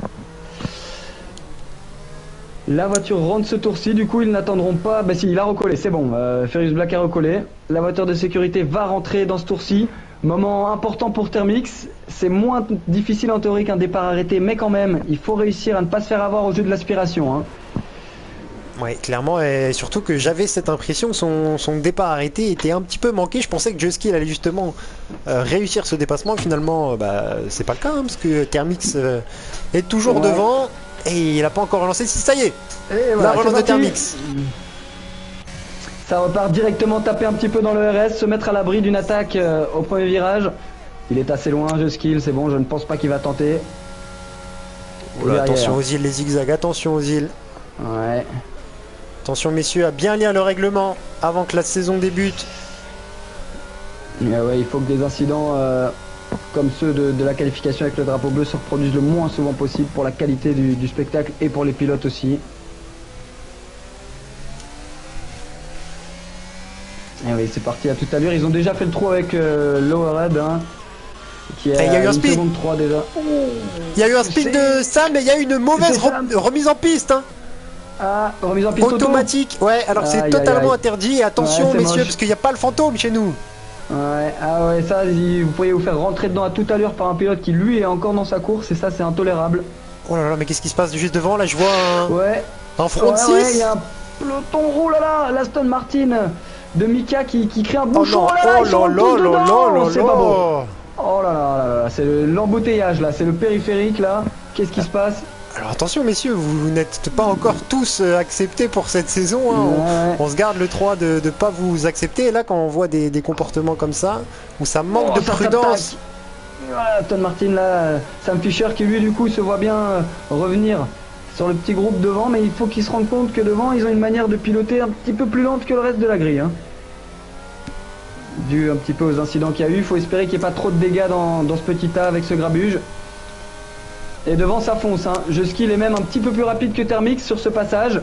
La voiture rentre ce tour-ci, du coup ils n'attendront pas. Bah si, il a recollé, c'est bon. Furious Black a recollé. La voiture de sécurité va rentrer dans ce tour-ci. Moment important pour Thermix, c'est moins difficile en théorie qu'un départ arrêté, mais quand même, il faut réussir à ne pas se faire avoir au jeu de l'aspiration. Hein. Ouais, clairement, et surtout que j'avais cette impression que son départ arrêté était un petit peu manqué. Je pensais que Joski allait justement réussir ce dépassement. Finalement, c'est pas le cas, hein, parce que Thermix est toujours devant et il n'a pas encore relancé. Ça y est, la relance de Thermix. Ça repart directement taper un petit peu dans le RS, se mettre à l'abri d'une attaque au premier virage. Il est assez loin, Joski, c'est bon, je ne pense pas qu'il va tenter. Attention aux îles, les zigzags, attention aux îles. Ouais. Attention messieurs à bien lire le règlement avant que la saison débute. Ouais, il faut que des incidents comme ceux de la qualification avec le drapeau bleu se reproduisent le moins souvent possible pour la qualité du spectacle et pour les pilotes aussi. Et oui, c'est parti à toute allure. Ils ont déjà fait le trou avec Lowerhead. Hein, qui est il y a eu un speed. 3 déjà. Il y a eu un speed de Sam et il y a eu une mauvaise remise en piste. Hein. Ah, remise en piste automatique. Ouais, alors c'est totalement interdit. Et attention messieurs, parce qu'il n'y a pas le fantôme chez nous. Ouais, ah ouais, ça, vous pourriez vous faire rentrer dedans à toute allure par un pilote qui lui est encore dans sa course et ça c'est intolérable. Oh là là, mais qu'est-ce qui se passe juste devant? Là je vois un front 6. Ouais, il y a un peloton roux là, l'Aston Martin de Mika qui crée un bouchon. C'est pas beau. Oh là là, c'est l'embouteillage là, c'est le périphérique là. Qu'est-ce qui se passe? Alors attention messieurs, vous n'êtes pas encore tous acceptés pour cette saison. Hein. On se garde le 3 de ne pas vous accepter. Et là quand on voit des comportements comme ça, où ça manque de prudence. Voilà, Aston Martin là, Sam Fisher qui lui du coup se voit bien revenir sur le petit groupe devant, mais il faut qu'ils se rendent compte que devant ils ont une manière de piloter un petit peu plus lente que le reste de la grille. Hein. Dû un petit peu aux incidents qu'il y a eu, il faut espérer qu'il n'y ait pas trop de dégâts dans ce petit tas avec ce grabuge. Et devant ça fonce, hein. Joski est même un petit peu plus rapide que Thermix sur ce passage.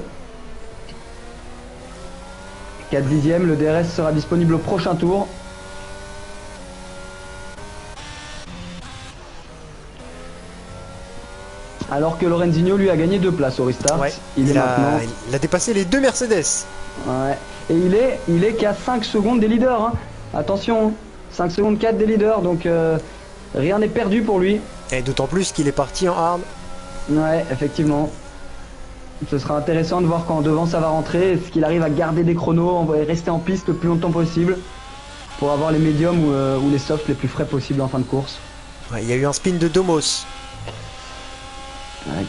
4 dixièmes, le DRS sera disponible au prochain tour. Alors que Lorenzino lui a gagné 2 places au restart. Ouais, il a dépassé les 2 Mercedes. Ouais. Et il est qu'à 5 secondes des leaders. Hein. Attention, 5 secondes 4 des leaders, donc rien n'est perdu pour lui. Et d'autant plus qu'il est parti en hard. Ouais, effectivement. Ce sera intéressant de voir quand devant ça va rentrer, est-ce qu'il arrive à garder des chronos, et rester en piste le plus longtemps possible pour avoir les médiums ou les softs les plus frais possibles en fin de course. Ouais, il y a eu un spin de Domos. Ouais.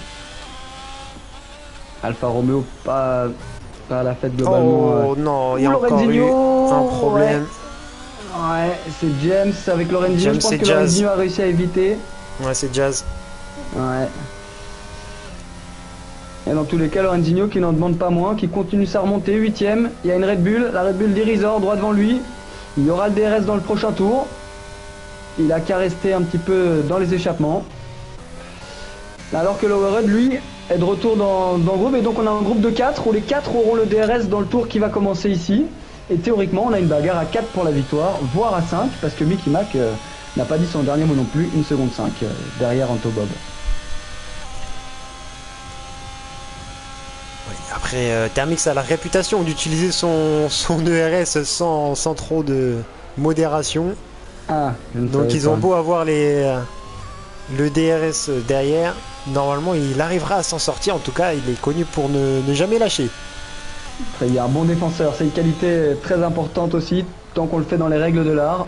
Alfa Romeo pas à la fête globalement. Oh non, il y a encore eu un problème. Ouais, c'est James avec Lorenzinho. James, Je pense que Jazz. Lorenzinho a réussi à éviter. Ouais, c'est Jazz. Ouais. Et dans tous les cas, Lorenzinho qui n'en demande pas moins, qui continue sa remontée, 8ème. Il y a une Red Bull, la Red Bull d'Irizor droit devant lui. Il y aura le DRS dans le prochain tour. Il a qu'à rester un petit peu dans les échappements. Alors que Lowered, lui, est de retour dans le groupe. Et donc on a un groupe de 4 où les 4 auront le DRS dans le tour qui va commencer ici. Et théoriquement, on a une bagarre à 4 pour la victoire, voire à 5, parce que Mickey Mac n'a pas dit son dernier mot non plus, 1 seconde 5 derrière Anto Bob. Après, Thermix a la réputation d'utiliser son ERS sans trop de modération. Ah, donc ils ont beau avoir le DRS derrière, normalement il arrivera à s'en sortir. En tout cas, il est connu pour ne jamais lâcher. Très bien, bon défenseur, c'est une qualité très importante aussi, tant qu'on le fait dans les règles de l'art.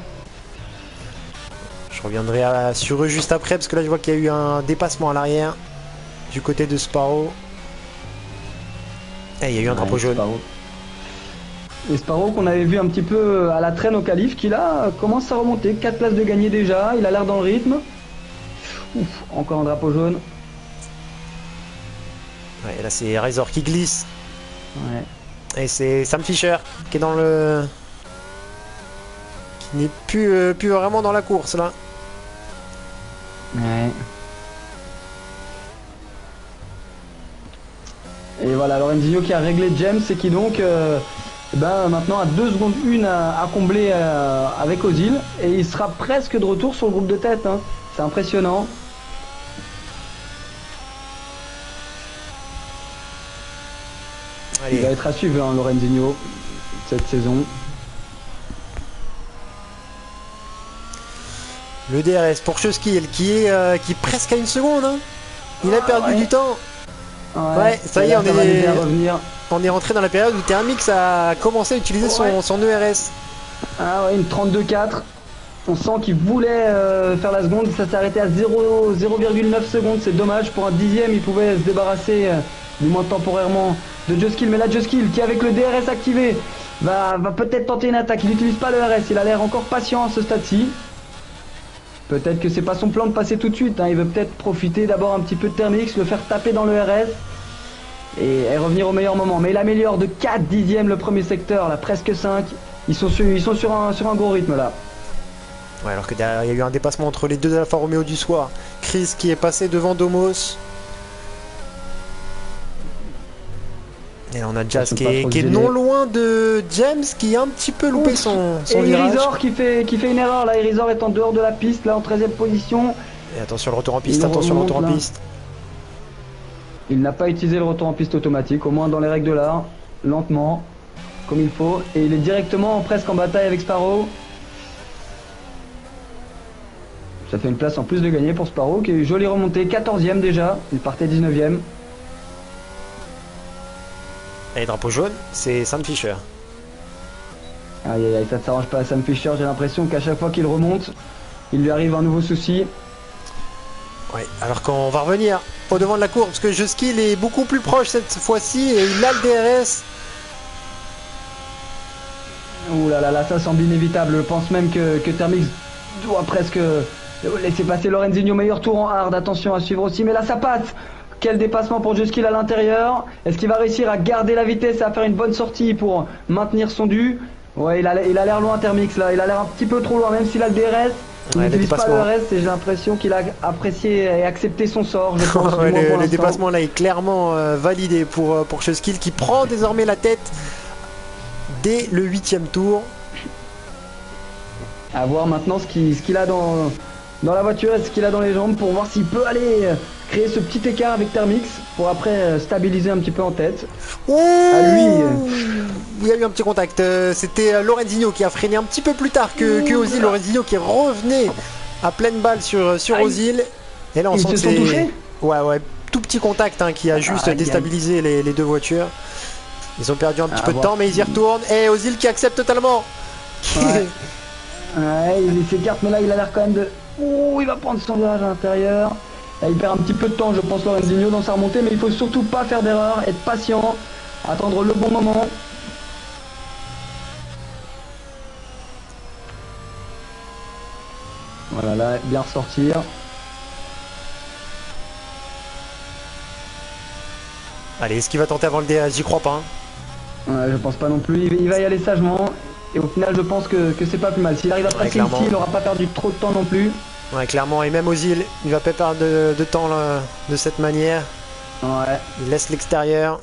Je reviendrai sur eux juste après, parce que là je vois qu'il y a eu un dépassement à l'arrière du côté de Sparrow. Et il y a eu un drapeau jaune. Sparrow. Et Sparrow qu'on avait vu un petit peu à la traîne au qualif, qui là commence à remonter, 4 places de gagné déjà, il a l'air dans le rythme. Ouf, encore un drapeau jaune. Ouais, là c'est Razor qui glisse. Ouais. Et c'est Sam Fisher qui est dans le... qui n'est plus vraiment dans la course là. Ouais. Et voilà, Lorenzinho qui a réglé James et qui donc maintenant a 2 secondes 1 à combler avec Ozil. Et il sera presque de retour sur le groupe de tête. Hein. C'est impressionnant. Allez. Il va être à suivre, hein, Lorenzinho, cette saison. Le DRS pour Cheskil qui est presque à 1 seconde. Hein. Il a perdu du temps. Ouais, ça y est, on est rentré dans la période où Thermix a commencé à utiliser son ERS. Ah ouais, une 32-4. On sent qu'il voulait faire la seconde, ça s'est arrêté à 0,9 secondes, c'est dommage. Pour un dixième, il pouvait se débarrasser, du moins temporairement, de Juskill. Mais là, Juskill, qui avec le DRS activé, va peut-être tenter une attaque. Il n'utilise pas le RS, il a l'air encore patient à ce stade-ci. Peut-être que c'est pas son plan de passer tout de suite, hein. Il veut peut-être profiter d'abord un petit peu de Thermix, le faire taper dans le RS et revenir au meilleur moment. Mais il améliore de 4 dixièmes le premier secteur, là presque 5. Ils sont sur un gros rythme là. Ouais, alors que derrière il y a eu un dépassement entre les deux Alfa Romeo du soir. Chris qui est passé devant Domos. Et là on a Jazz qui est non loin de James qui a un petit peu loupé son virage. Irizor qui fait une erreur là. Irizor est en dehors de la piste là en 13ème position. Et attention le retour en piste, attention le retour en piste. Il n'a pas utilisé le retour en piste automatique, au moins dans les règles de l'art, lentement, comme il faut. Et il est directement presque en bataille avec Sparrow. Ça fait une place en plus de gagner pour Sparrow qui a eu jolie remontée, 14ème déjà, il partait 19ème. Et drapeau jaune, c'est Sam Fisher. Aïe aïe aïe, ça ne s'arrange pas à Sam Fisher, j'ai l'impression qu'à chaque fois qu'il remonte, il lui arrive un nouveau souci. Ouais, alors qu'on va revenir au devant de la course, parce que Juskill est beaucoup plus proche cette fois-ci et il a le DRS. Ouh là là là, ça semble inévitable. Je pense même que Thermix doit presque laisser passer Lorenzinho. Meilleur tour en hard, attention à suivre aussi. Mais là ça passe. Quel dépassement pour Juskill à l'intérieur. Est-ce qu'il va réussir à garder la vitesse et à faire une bonne sortie pour maintenir son dû? Ouais, il a l'air loin Thermix là. Il a l'air un petit peu trop loin, même s'il a le DRS. Il n'utilise pas le reste et j'ai l'impression qu'il a apprécié et accepté son sort. Je pense, ouais, le dépassement là est clairement validé pour Juskill qui prend désormais la tête dès le 8ème tour. À voir maintenant ce qu'il a dans la voiture et ce qu'il a dans les jambes pour voir s'il peut aller créer ce petit écart avec Thermix pour après stabiliser un petit peu en tête. Ouh, à lui. Il y a eu un petit contact. C'était Lorenzinho qui a freiné un petit peu plus tard que Ozil. Lorenzinho qui revenait à pleine balle sur Ozil. Et là on sent que c'est... Ouais, tout petit contact hein, qui a juste déstabilisé les deux voitures. Ils ont perdu un petit peu de temps, mais ils y retournent. Et Ozil qui accepte totalement. Ouais, il s'écarte, mais là il a l'air quand même de... Oh, il va prendre son virage à l'intérieur. Là, il perd un petit peu de temps, je pense, Lorenzino dans sa remontée, mais il faut surtout pas faire d'erreur, être patient, attendre le bon moment. Voilà, là, bien ressortir. Allez, est-ce qu'il va tenter avant le DRS? J'y crois pas. Hein. Ouais, je pense pas non plus. Il va y aller sagement. Et au final, je pense que c'est pas plus mal. S'il arrive à passer ici, il n'aura pas perdu trop de temps non plus. Ouais, clairement. Et même Ozil, il va pas perdre de temps là, de cette manière. Ouais. Il laisse l'extérieur.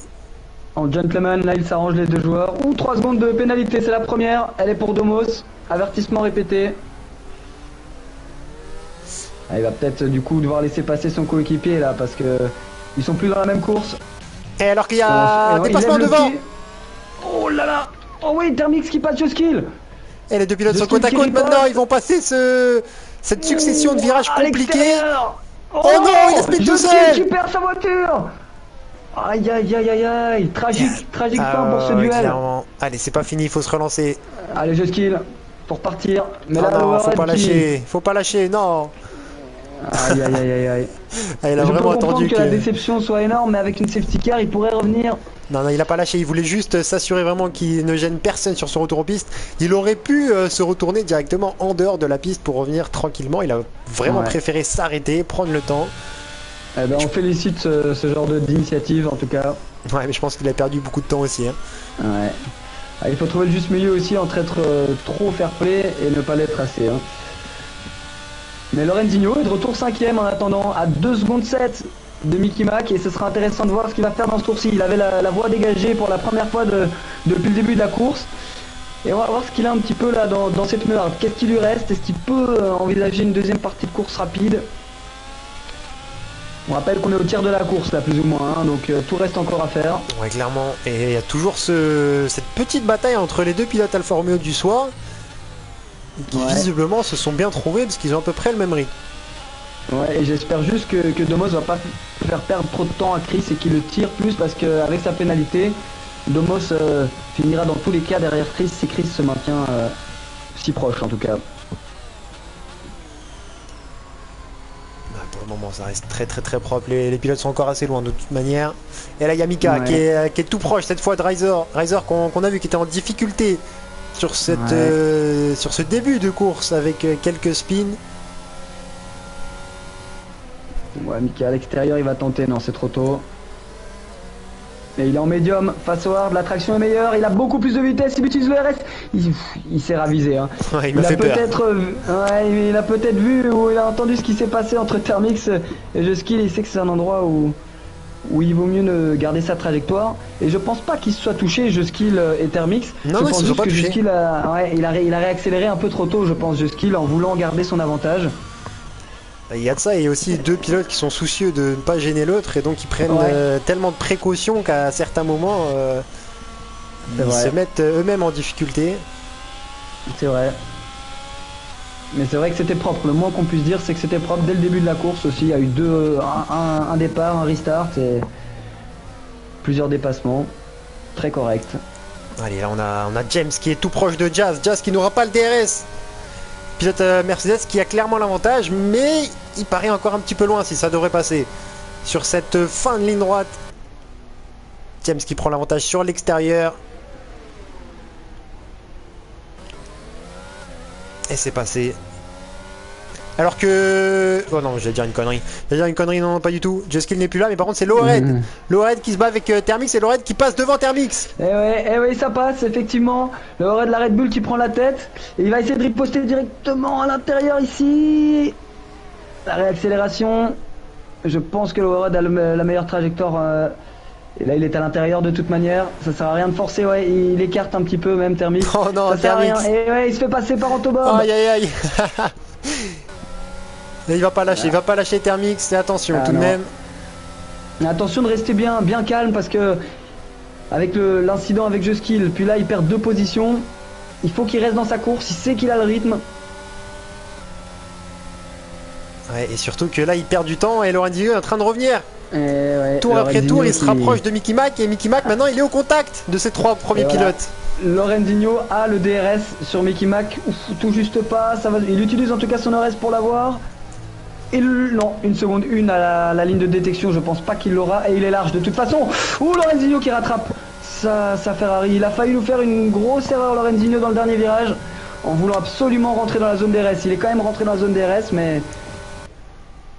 En gentleman, là, il s'arrange les deux joueurs. Ouh, 3 secondes de pénalité, c'est la première. Elle est pour Domos. Avertissement répété. Ah, il va peut-être du coup devoir laisser passer son coéquipier là parce que ils sont plus dans la même course. Et alors qu'il y a un dépassement devant. Oh là là. Oh oui, Thermix qui passe Skill. Et les deux pilotes sont côte à côte maintenant, ils vont passer cette succession de virages compliqués. Oh non, il a speed tout seul. Qui perd sa voiture. Aïe aïe aïe aïe aïe. Tragique fin pour ce duel. Clairement. Allez, c'est pas fini, il faut se relancer. Allez, Skill pour partir. Mais là, non, faut pas lâcher, faut pas lâcher, non. Aïe aïe aïe aïe aïe. Il a vraiment attendu que la déception soit énorme, mais avec une safety car, il pourrait revenir. Non, il a pas lâché, il voulait juste s'assurer vraiment qu'il ne gêne personne sur son retour en piste. Il aurait pu se retourner directement en dehors de la piste pour revenir tranquillement. Il a vraiment préféré s'arrêter, prendre le temps. Eh ben, on félicite ce genre d'initiative en tout cas. Ouais, mais je pense qu'il a perdu beaucoup de temps aussi. Hein. Ouais. Ah, il faut trouver le juste milieu aussi entre être trop fair play et ne pas l'être assez. Hein. Mais Lorenzino est de retour 5ème en attendant à 2 secondes 7 de Mickey Mack et ce sera intéressant de voir ce qu'il va faire dans ce tour-ci. Il avait la voie dégagée pour la première fois depuis le début de la course. Et on va voir ce qu'il a un petit peu là dans cette merde. Qu'est-ce qui lui reste? Est-ce qu'il peut envisager une deuxième partie de course rapide? On rappelle qu'on est au tiers de la course là plus ou moins, hein, donc tout reste encore à faire. Ouais, clairement. Et il y a toujours cette petite bataille entre les deux pilotes Alfa Romeo du soir. Qui visiblement se sont bien trouvés parce qu'ils ont à peu près le même rythme. Ouais, et j'espère juste que Domos va pas faire perdre trop de temps à Chris et qu'il le tire plus parce qu'avec sa pénalité, Domos finira dans tous les cas derrière Chris si Chris se maintient si proche en tout cas. Pour le moment ça reste très propre, les pilotes sont encore assez loin de toute manière. Et là il y a Mika qui est tout proche cette fois de Reiser qu'on a vu qui était en difficulté sur sur ce début de course avec quelques spins. Ouais, Mika à l'extérieur il va tenter, non c'est trop tôt. Et il est en médium face au hard, la traction est meilleure, il a beaucoup plus de vitesse, il utilise le RS, il s'est ravisé. Hein. Ouais, il a peut-être vu ou il a entendu ce qui s'est passé entre Thermix et Juskill, il sait que c'est un endroit où il vaut mieux ne garder sa trajectoire. Et je pense pas qu'il se soit touché, Juskill et Thermix. Non, je pense juste que Juskill il a réaccéléré un peu trop tôt, je pense, Juskill, en voulant garder son avantage. Il y a de ça, et aussi deux pilotes qui sont soucieux de ne pas gêner l'autre et donc ils prennent tellement de précautions qu'à certains moments ils se mettent eux-mêmes en difficulté. C'est vrai. Mais c'est vrai que c'était propre, le moins qu'on puisse dire c'est que c'était propre dès le début de la course aussi. Il y a eu un départ, un restart et plusieurs dépassements. Très correct. Allez, là on a James qui est tout proche de Jazz qui n'aura pas le DRS. Pilote Mercedes qui a clairement l'avantage, mais il paraît encore un petit peu loin si ça devrait passer. Sur cette fin de ligne droite, James qui prend l'avantage sur l'extérieur. Et c'est passé. Alors que... Oh non, j'allais dire une connerie. Non, pas du tout. Juskill n'est plus là, mais par contre c'est Lored. Lored qui se bat avec Thermix et Lored qui passe devant Thermix. Eh ouais, ça passe, effectivement. Lored, la Red Bull qui prend la tête. Et il va essayer de riposter directement à l'intérieur ici. La réaccélération. Je pense que Lored a la meilleure trajectoire. Et là, il est à l'intérieur de toute manière. Ça sert à rien de forcer, il écarte un petit peu même Thermix. Oh non, ça sert à rien. Et il se fait passer par Autobomb. Aïe aïe aïe. Là, il va pas lâcher Thermix, et attention tout de même. Mais attention de rester bien calme parce que avec l'incident avec Juskill, puis là il perd 2 positions. Il faut qu'il reste dans sa course, il sait qu'il a le rythme. Ouais, et surtout que là il perd du temps et Lorenzino est en train de revenir. Tour après tour, il se qui... rapproche de Mickey Mac et Mickey Mac maintenant il est au contact de ses 3 premiers pilotes. Lorenzino a le DRS sur Mickey Mac, tout juste pas, ça va... il utilise en tout cas son RS pour l'avoir. Non, une seconde, à la ligne de détection, je pense pas qu'il l'aura et il est large de toute façon. Ouh, Lorenzino qui rattrape sa Ferrari, il a failli nous faire une grosse erreur Lorenzino dans le dernier virage en voulant absolument rentrer dans la zone DRS. Il est quand même rentré dans la zone DRS mais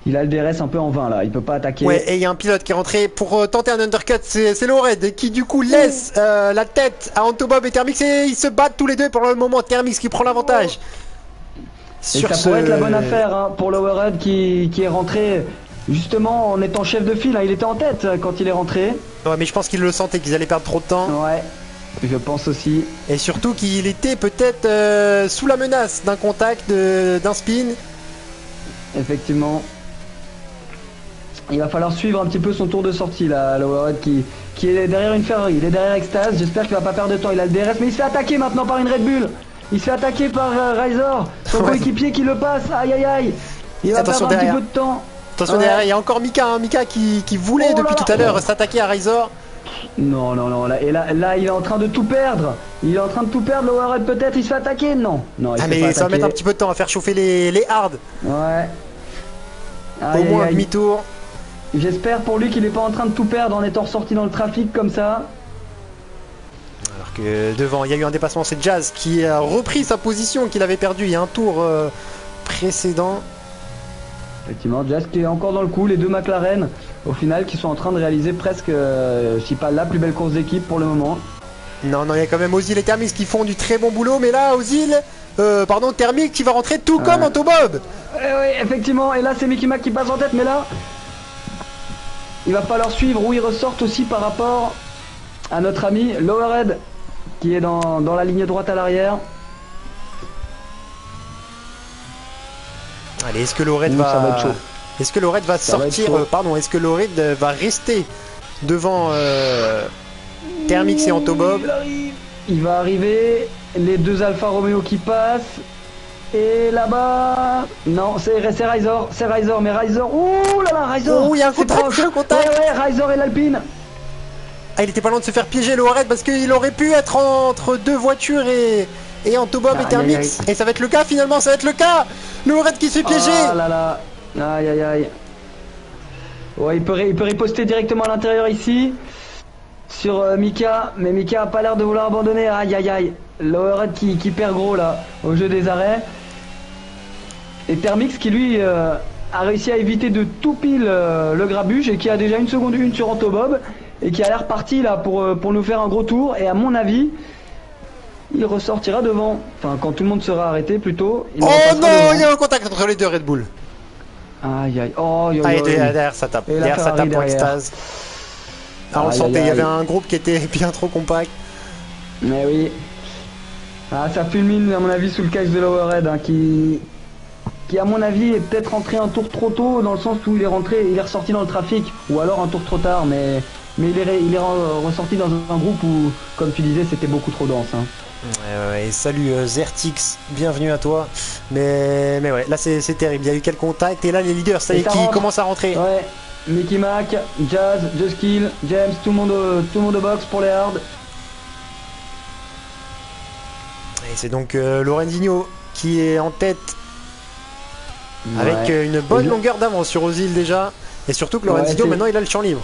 il a le DRS un peu en vain là, il peut pas attaquer. Ouais, et il y a un pilote qui est rentré pour tenter un undercut, c'est Lored qui du coup laisse la tête à Antobob et Thermix et ils se battent tous les deux pour le moment. Thermix qui prend l'avantage. Et ça pourrait être la bonne affaire hein, pour Lowered qui est rentré justement en étant chef de file, hein. Il était en tête quand il est rentré. Ouais, mais je pense qu'il le sentait qu'ils allaient perdre trop de temps. Ouais, je pense aussi. Et surtout qu'il était peut-être sous la menace d'un contact, d'un spin. Effectivement. Il va falloir suivre un petit peu son tour de sortie là, Lowered qui est derrière une Ferrari, il est derrière Extase, j'espère qu'il va pas perdre de temps, il a le DRS mais il se fait attaquer maintenant par une Red Bull. Il se fait attaquer par Razor, son coéquipier qui le passe, aïe aïe aïe. Il va perdre un petit peu de temps. Attention derrière, il y a encore Mika, hein, Mika qui voulait depuis tout à l'heure s'attaquer à Razor. Non, là, et là il est en train de tout perdre. Il est en train de tout perdre, Lowered peut-être, il se fait attaquer. Non, il mais ça va mettre un petit peu de temps à faire chauffer les hards. Ouais. Au moins un demi-tour. J'espère pour lui qu'il n'est pas en train de tout perdre en étant ressorti dans le trafic comme ça. Alors que devant, il y a eu un dépassement, c'est Jazz qui a repris sa position qu'il avait perdue il y a un tour précédent. Effectivement, Jazz qui est encore dans le coup, les deux McLaren au final qui sont en train de réaliser presque, si pas la plus belle course d'équipe pour le moment. Non, il y a quand même Ozil et Thermix qui font du très bon boulot, mais là, Thermix qui va rentrer tout comme Antobob. Oui, effectivement, et là c'est Mickey Mac qui passe en tête, mais là, il va falloir suivre où il ressortent aussi par rapport à notre ami Lowered qui est dans la ligne droite à l'arrière. Allez, est-ce que Lowered va sortir, est-ce que Lowered va rester devant Thermix et Antobob? Il va arriver, les deux Alfa Romeo qui passent. Et là-bas, non, c'est Razor, mais Razor, ouh là là, Razor. Ouh, il y a un contact, Ouais, Razor et l'Alpine. Ah, il était pas loin de se faire piéger, Lowered, parce qu'il aurait pu être entre deux voitures et Antobob et Thermix. Et ça va être le cas finalement, ça va être le cas. Lowered qui se fait piéger. Ah là là, aïe aïe aïe. Ouais, il peut riposter directement à l'intérieur ici sur Mika, mais Mika a pas l'air de vouloir abandonner. Aïe aïe aïe. Lowered qui perd gros là au jeu des arrêts. Et Thermix qui lui a réussi à éviter de tout pile le grabuge et qui a déjà 1 seconde 1 sur Antobob et qui a l'air parti là pour nous faire un gros tour. Et à mon avis, il ressortira devant. Enfin, quand tout le monde sera arrêté plutôt. Oh non, il y a un contact entre les deux Red Bull. Aïe aïe. Derrière ça tape. Derrière ça tape pour Extase. Ah, on le sentait, il y avait un groupe qui était bien trop compact. Mais oui. Ah, ça fulmine à mon avis sous le casque de Lowered hein, qui à mon avis est peut-être rentré un tour trop tôt dans le sens où il est ressorti dans le trafic ou alors un tour trop tard mais il est ressorti dans un groupe où comme tu disais c'était beaucoup trop dense hein. Et salut Zertix, bienvenue à toi. Mais ouais, là c'est terrible, il y a eu quel contact et là les leaders ça y est qui commencent à rentrer. Ouais, Mickey Mac, Jazz, Just Kill, James, tout le monde au box pour les hards. Et c'est donc Lorenzino qui est en tête avec une bonne longueur d'avance sur Ozil déjà. Et surtout que Lorenzino maintenant il a le champ libre.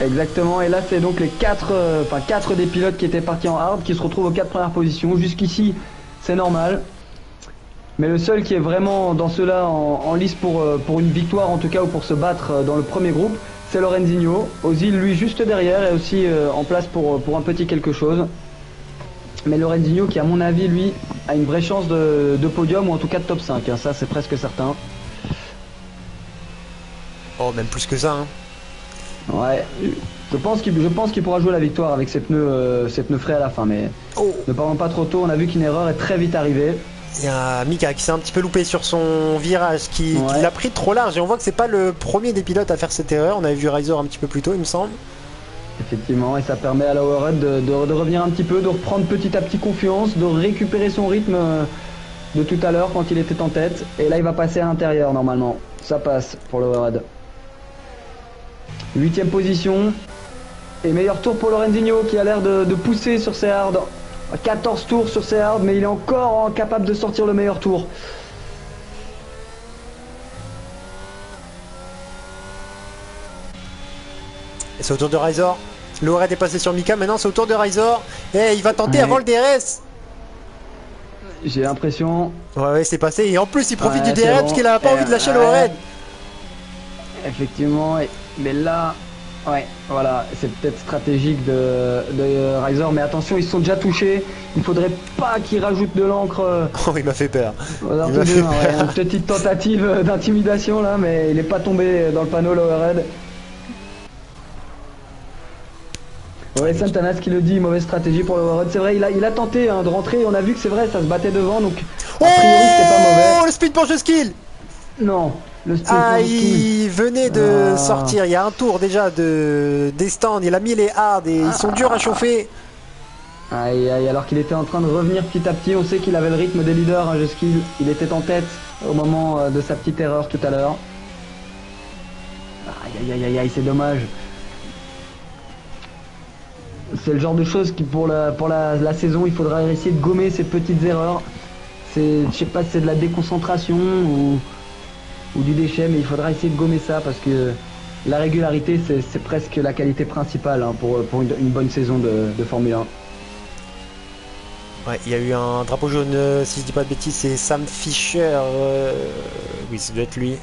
Exactement, et là c'est donc les 4 des pilotes qui étaient partis en hard qui se retrouvent aux 4 premières positions. Jusqu'ici c'est normal. Mais le seul qui est vraiment dans ceux-là en lice pour une victoire en tout cas ou pour se battre dans le premier groupe, c'est Lorenzino. Ozil lui juste derrière est aussi en place pour un petit quelque chose. Mais Lorenzino qui à mon avis lui a une vraie chance de podium ou en tout cas de top 5 hein, ça c'est presque certain. Oh même plus que ça hein. Ouais, je pense qu'il pourra jouer la victoire avec ses pneus frais à la fin mais ne parlons pas trop tôt, on a vu qu'une erreur est très vite arrivée. Il y a Mika qui s'est un petit peu loupé sur son virage qui l'a pris trop large et on voit que c'est pas le premier des pilotes à faire cette erreur, on avait vu Razor un petit peu plus tôt il me semble. Effectivement, et ça permet à Lowered de revenir un petit peu, de reprendre petit à petit confiance, de récupérer son rythme de tout à l'heure quand il était en tête. Et là, il va passer à l'intérieur normalement. Ça passe pour Lowered. 8ème position. Et meilleur tour pour Lorenzino qui a l'air de pousser sur ses hards. 14 tours sur ses hards, mais il est encore capable de sortir le meilleur tour. Et c'est au tour de Razor. Low-Red est passé sur Mika, maintenant c'est au tour de Razor. Et il va tenter avant le DRS. J'ai l'impression. Ouais, c'est passé. Et en plus, il profite du DRS bon. parce qu'il a pas envie de lâcher Low-Red. Effectivement, mais là, ouais, voilà, c'est peut-être stratégique de Razor, mais attention, ils se sont déjà touchés. Il faudrait pas qu'ils rajoutent de l'encre. Oh, il m'a fait peur. Une petite tentative d'intimidation là, mais il n'est pas tombé dans le panneau Low-Red. Ouais, Santana qui le dit, mauvaise stratégie pour le Low-Red. C'est vrai, il a tenté de rentrer, on a vu que c'est vrai, ça se battait devant, donc a priori c'était pas mauvais. Oh, le speed punch de skill. Non, le speed Ah, punch de skill. il venait de sortir, il y a un tour déjà des stands, il a mis les hards et ils sont durs à chauffer. Aïe aïe, alors qu'il était en train de revenir petit à petit, on sait qu'il avait le rythme des leaders, hein, Skill. Il était en tête au moment de sa petite erreur tout à l'heure. Aïe aïe aïe aïe, c'est dommage. C'est le genre de choses qui pour la saison, il faudra essayer de gommer ces petites erreurs. Je sais pas si c'est de la déconcentration ou du déchet, mais il faudra essayer de gommer ça parce que la régularité, c'est presque la qualité principale hein, pour une bonne saison de Formule 1. Ouais, il y a eu un drapeau jaune, si je dis pas de bêtises, c'est Sam Fisher. Oui, ça doit être lui.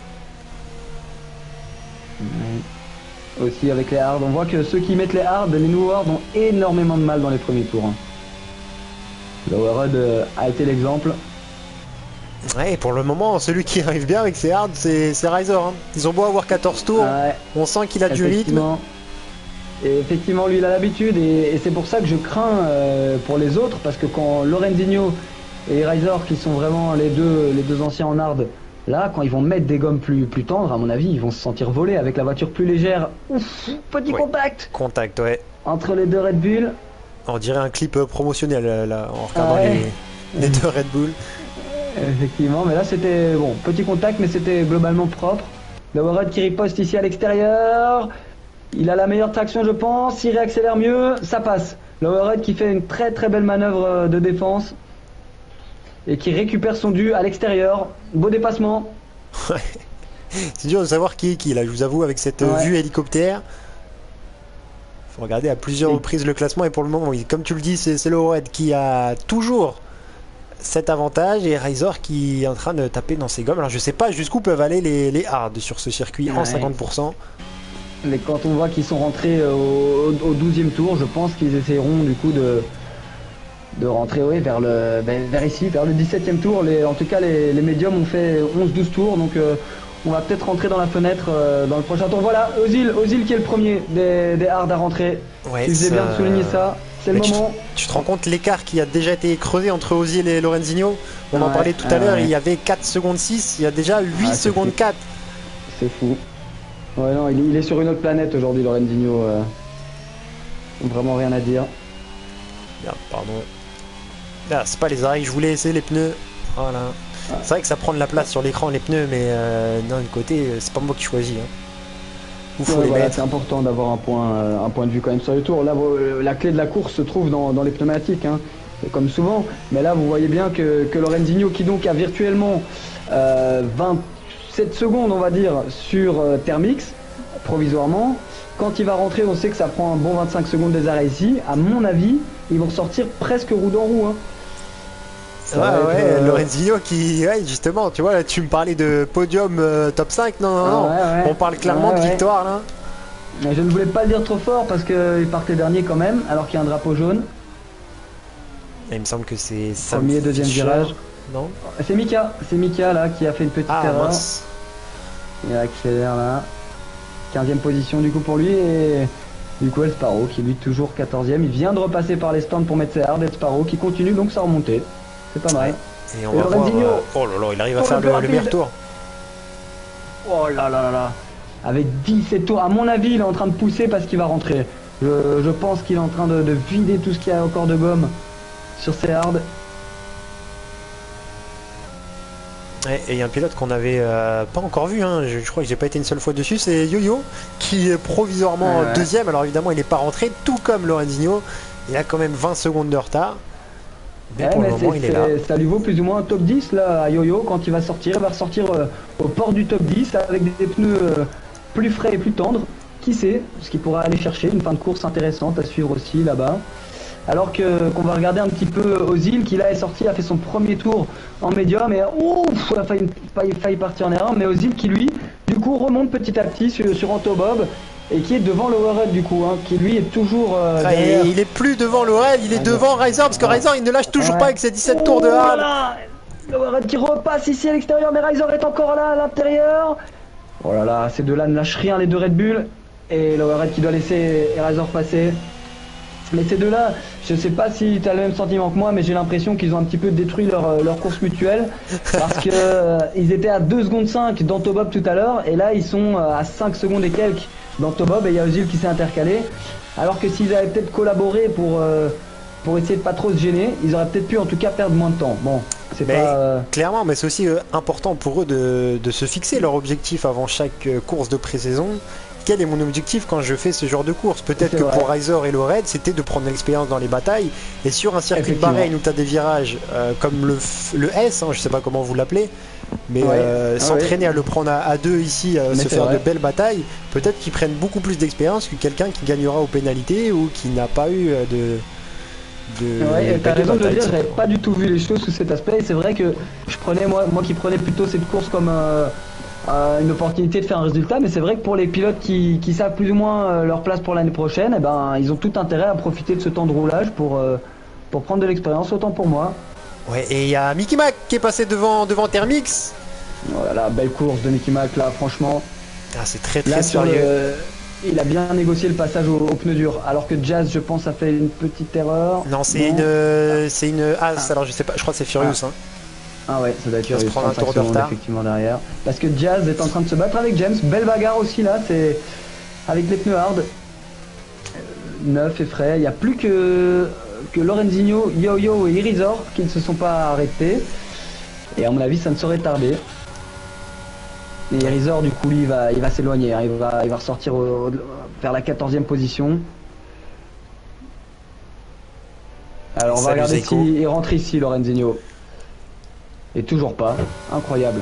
Aussi avec les hards, on voit que ceux qui mettent les hards, les nouveaux hards ont énormément de mal dans les premiers tours. Hein. Low-Red a été l'exemple. Ouais, et pour le moment, celui qui arrive bien avec ses hards, c'est Razor. Hein. Ils ont beau avoir 14 tours, ouais, on sent qu'il a du rythme. Et effectivement, lui, il a l'habitude, et c'est pour ça que je crains pour les autres, parce que quand Lorenzino et Razor, qui sont vraiment les deux anciens en hard, là, quand ils vont mettre des gommes plus tendres, à mon avis, ils vont se sentir voler avec la voiture plus légère. Ouf, petit contact. Contact, ouais. Entre les deux Red Bull. On dirait un clip promotionnel, là, en regardant les deux Red Bull. Effectivement, mais là, c'était, bon, petit contact, mais c'était globalement propre. Low-Red qui riposte ici à l'extérieur. Il a la meilleure traction, je pense. Il réaccélère mieux, ça passe. Low-Red qui fait une très très belle manœuvre de défense. Et qui récupère son dû à l'extérieur. Beau dépassement. Ouais. C'est dur de savoir qui est qui là, je vous avoue, avec cette vue hélicoptère. Faut regarder à plusieurs reprises le classement et pour le moment, oui, comme tu le dis, c'est Low-Red qui a toujours cet avantage et Razor qui est en train de taper dans ses gommes. Alors je sais pas jusqu'où peuvent aller les hards sur ce circuit en 50%. Mais quand on voit qu'ils sont rentrés au 12e tour, je pense qu'ils essaieront du coup de rentrer vers ici, vers le 17e tour. En tout cas, les médiums ont fait 11-12 tours, donc on va peut-être rentrer dans la fenêtre dans le prochain tour. Voilà, Ozil qui est le premier des hards à rentrer. Ouais, tu faisais bien de souligner ça. C'est le moment. Tu te rends compte l'écart qui a déjà été creusé entre Ozil et Lorenzino. On en parlait tout à l'heure, il y avait 4 secondes 6, il y a déjà 8 secondes 4. C'est fou. Ouais, non, il est sur une autre planète aujourd'hui, Lorenzino. Vraiment rien à dire. Bien, pardon. Là, c'est pas les oreilles, je voulais essayer les pneus. Voilà. C'est vrai que ça prend de la place sur l'écran les pneus, mais d'un côté, c'est pas moi qui choisis. Hein. Où faut les mettre. C'est important d'avoir un point de vue quand même sur les tours. Là, la clé de la course se trouve dans les pneumatiques, hein, comme souvent. Mais là, vous voyez bien que Lorenzino, qui donc a virtuellement 27 secondes, on va dire, sur Thermix, provisoirement. Quand il va rentrer, on sait que ça prend un bon 25 secondes des arrêts ici. À mon avis, ils vont sortir presque roue dans roue. Hein. Lorenzino qui, justement, tu vois, là, tu me parlais de podium top 5, non, on parle clairement de victoire, là. Mais je ne voulais pas le dire trop fort parce qu'il partait dernier quand même, alors qu'il y a un drapeau jaune. Et il me semble que c'est premier, deuxième virage. Non, c'est Mika là qui a fait une petite erreur. Mince. Il accélère là. 15e position du coup pour lui et du coup El Sparrow qui lui toujours 14e. Il vient de repasser par les stands pour mettre ses hards. El Sparrow qui continue donc sa remontée. C'est pas mal. Et on va voir. Oh là là, il arrive à faire le meilleur tour. Oh là là là là. Avec 17 tours, à mon avis, il est en train de pousser parce qu'il va rentrer. Je pense qu'il est en train de vider tout ce qu'il y a encore de gomme sur ses hards. Ouais, et il y a un pilote qu'on n'avait pas encore vu, hein. Je crois que j'ai pas été une seule fois dessus, c'est Yo-Yo qui est provisoirement Ouais. deuxième. Alors évidemment il n'est pas rentré, tout comme Lorenzino, il a quand même 20 secondes de retard. Mais Ouais, pour le mais moment il est là. ça lui vaut plus ou moins un top 10 là à Yo-Yo quand il va sortir. Il va ressortir au port du top 10 avec des pneus plus frais et plus tendres. Qui sait ce qu'il pourra aller chercher, une fin de course intéressante à suivre aussi là-bas. Alors que qu'on va regarder un petit peu Ozil qui là est sorti, a fait son premier tour en médium et ouf, a failli partir en erreur. Mais Ozil qui lui, du coup, remonte petit à petit sur Antobob et qui est devant Lowered du coup, hein, qui lui est toujours derrière. Et il est plus devant Lorel, il est devant Reiser parce que Reiser il ne lâche toujours Ouais. pas avec ses 17 tours de hard. Voilà, Lowered qui repasse ici à l'extérieur, mais Reiser est encore là à l'intérieur. Oh là là, ces deux-là ne lâchent rien, les deux Red Bull. Et Lowered qui doit laisser Reiser passer. Mais ces deux-là, je sais pas si tu as le même sentiment que moi, mais j'ai l'impression qu'ils ont un petit peu détruit leur course mutuelle. Parce que ils étaient à 2 secondes 5 d'Antobob tout à l'heure, et là ils sont à 5 secondes et quelques d'Antobob, et il y a Ozil qui s'est intercalé. Alors que s'ils avaient peut-être collaboré pour essayer de pas trop se gêner, ils auraient peut-être pu en tout cas perdre moins de temps. Bon, c'est pas... Clairement, mais c'est aussi important pour eux de se fixer leur objectif avant chaque course de pré-saison. Quel est mon objectif quand je fais ce genre de course? Peut-être que vrai. pour Reiser et Lowered, c'était de prendre l'expérience dans les batailles. Et sur un circuit de Bahreïn où tu as des virages comme le S, hein, je sais pas comment vous l'appelez, mais s'entraîner à le prendre à deux ici, se faire de belles batailles, peut-être qu'ils prennent beaucoup plus d'expérience que quelqu'un qui gagnera aux pénalités ou qui n'a pas eu Ouais, t'as raison de le dire, j'avais pas du tout vu les choses sous cet aspect. C'est vrai que je prenais, moi qui prenais plutôt cette course comme une opportunité de faire un résultat, mais c'est vrai que pour les pilotes qui savent plus ou moins leur place pour l'année prochaine, eh ben, ils ont tout intérêt à profiter de ce temps de roulage pour prendre de l'expérience, autant pour moi. Ouais, et il y a Mickey Mac qui est passé devant Thermix. Oh là là, belle course de Mickey Mac là, franchement. Ah, c'est très Là, sérieux. il a bien négocié le passage au pneu dur, alors que Jazz, je pense, a fait une petite erreur. Non, c'est une As, alors je sais pas, je crois que c'est Furious. Hein. Ah ouais, ça doit être Qui va se prendre un 35 tour de secondes, retard. effectivement derrière. Parce que Jazz est en train de se battre avec James. Belle bagarre aussi là, c'est avec les pneus hard. Neuf et frais. Il n'y a plus que Lorenzino, Yo-Yo et Irizor qui ne se sont pas arrêtés. Et à mon avis, ça ne saurait tarder. Et Irizor, du coup, lui, il va s'éloigner. Hein. Il va ressortir vers la 14e position. Alors on va regarder s'il rentre ici, Lorenzino. Et toujours pas. Incroyable.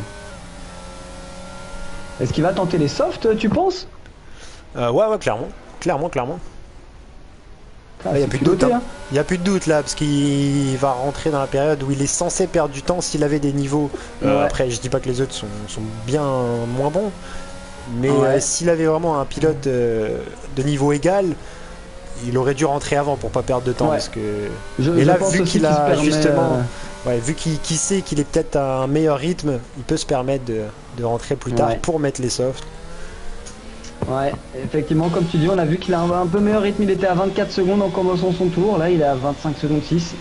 Est-ce qu'il va tenter les softs, tu penses? Ouais, clairement. Clairement. Il n'y a plus de doute. Hein. Il n'y a plus de doute là, parce qu'il va rentrer dans la période où il est censé perdre du temps s'il avait des niveaux. Après, je dis pas que les autres sont bien moins bons, mais s'il avait vraiment un pilote de niveau égal, il aurait dû rentrer avant pour pas perdre de temps. Parce que... Et là, vu qu'il a justement. Vu qu'il sait qu'il est peut-être à un meilleur rythme, il peut se permettre de rentrer plus tard pour mettre les softs. Ouais, effectivement, comme tu dis, on a vu qu'il a un peu meilleur rythme. Il était à 24 secondes en commençant son tour. Là, il est à 25 secondes 6.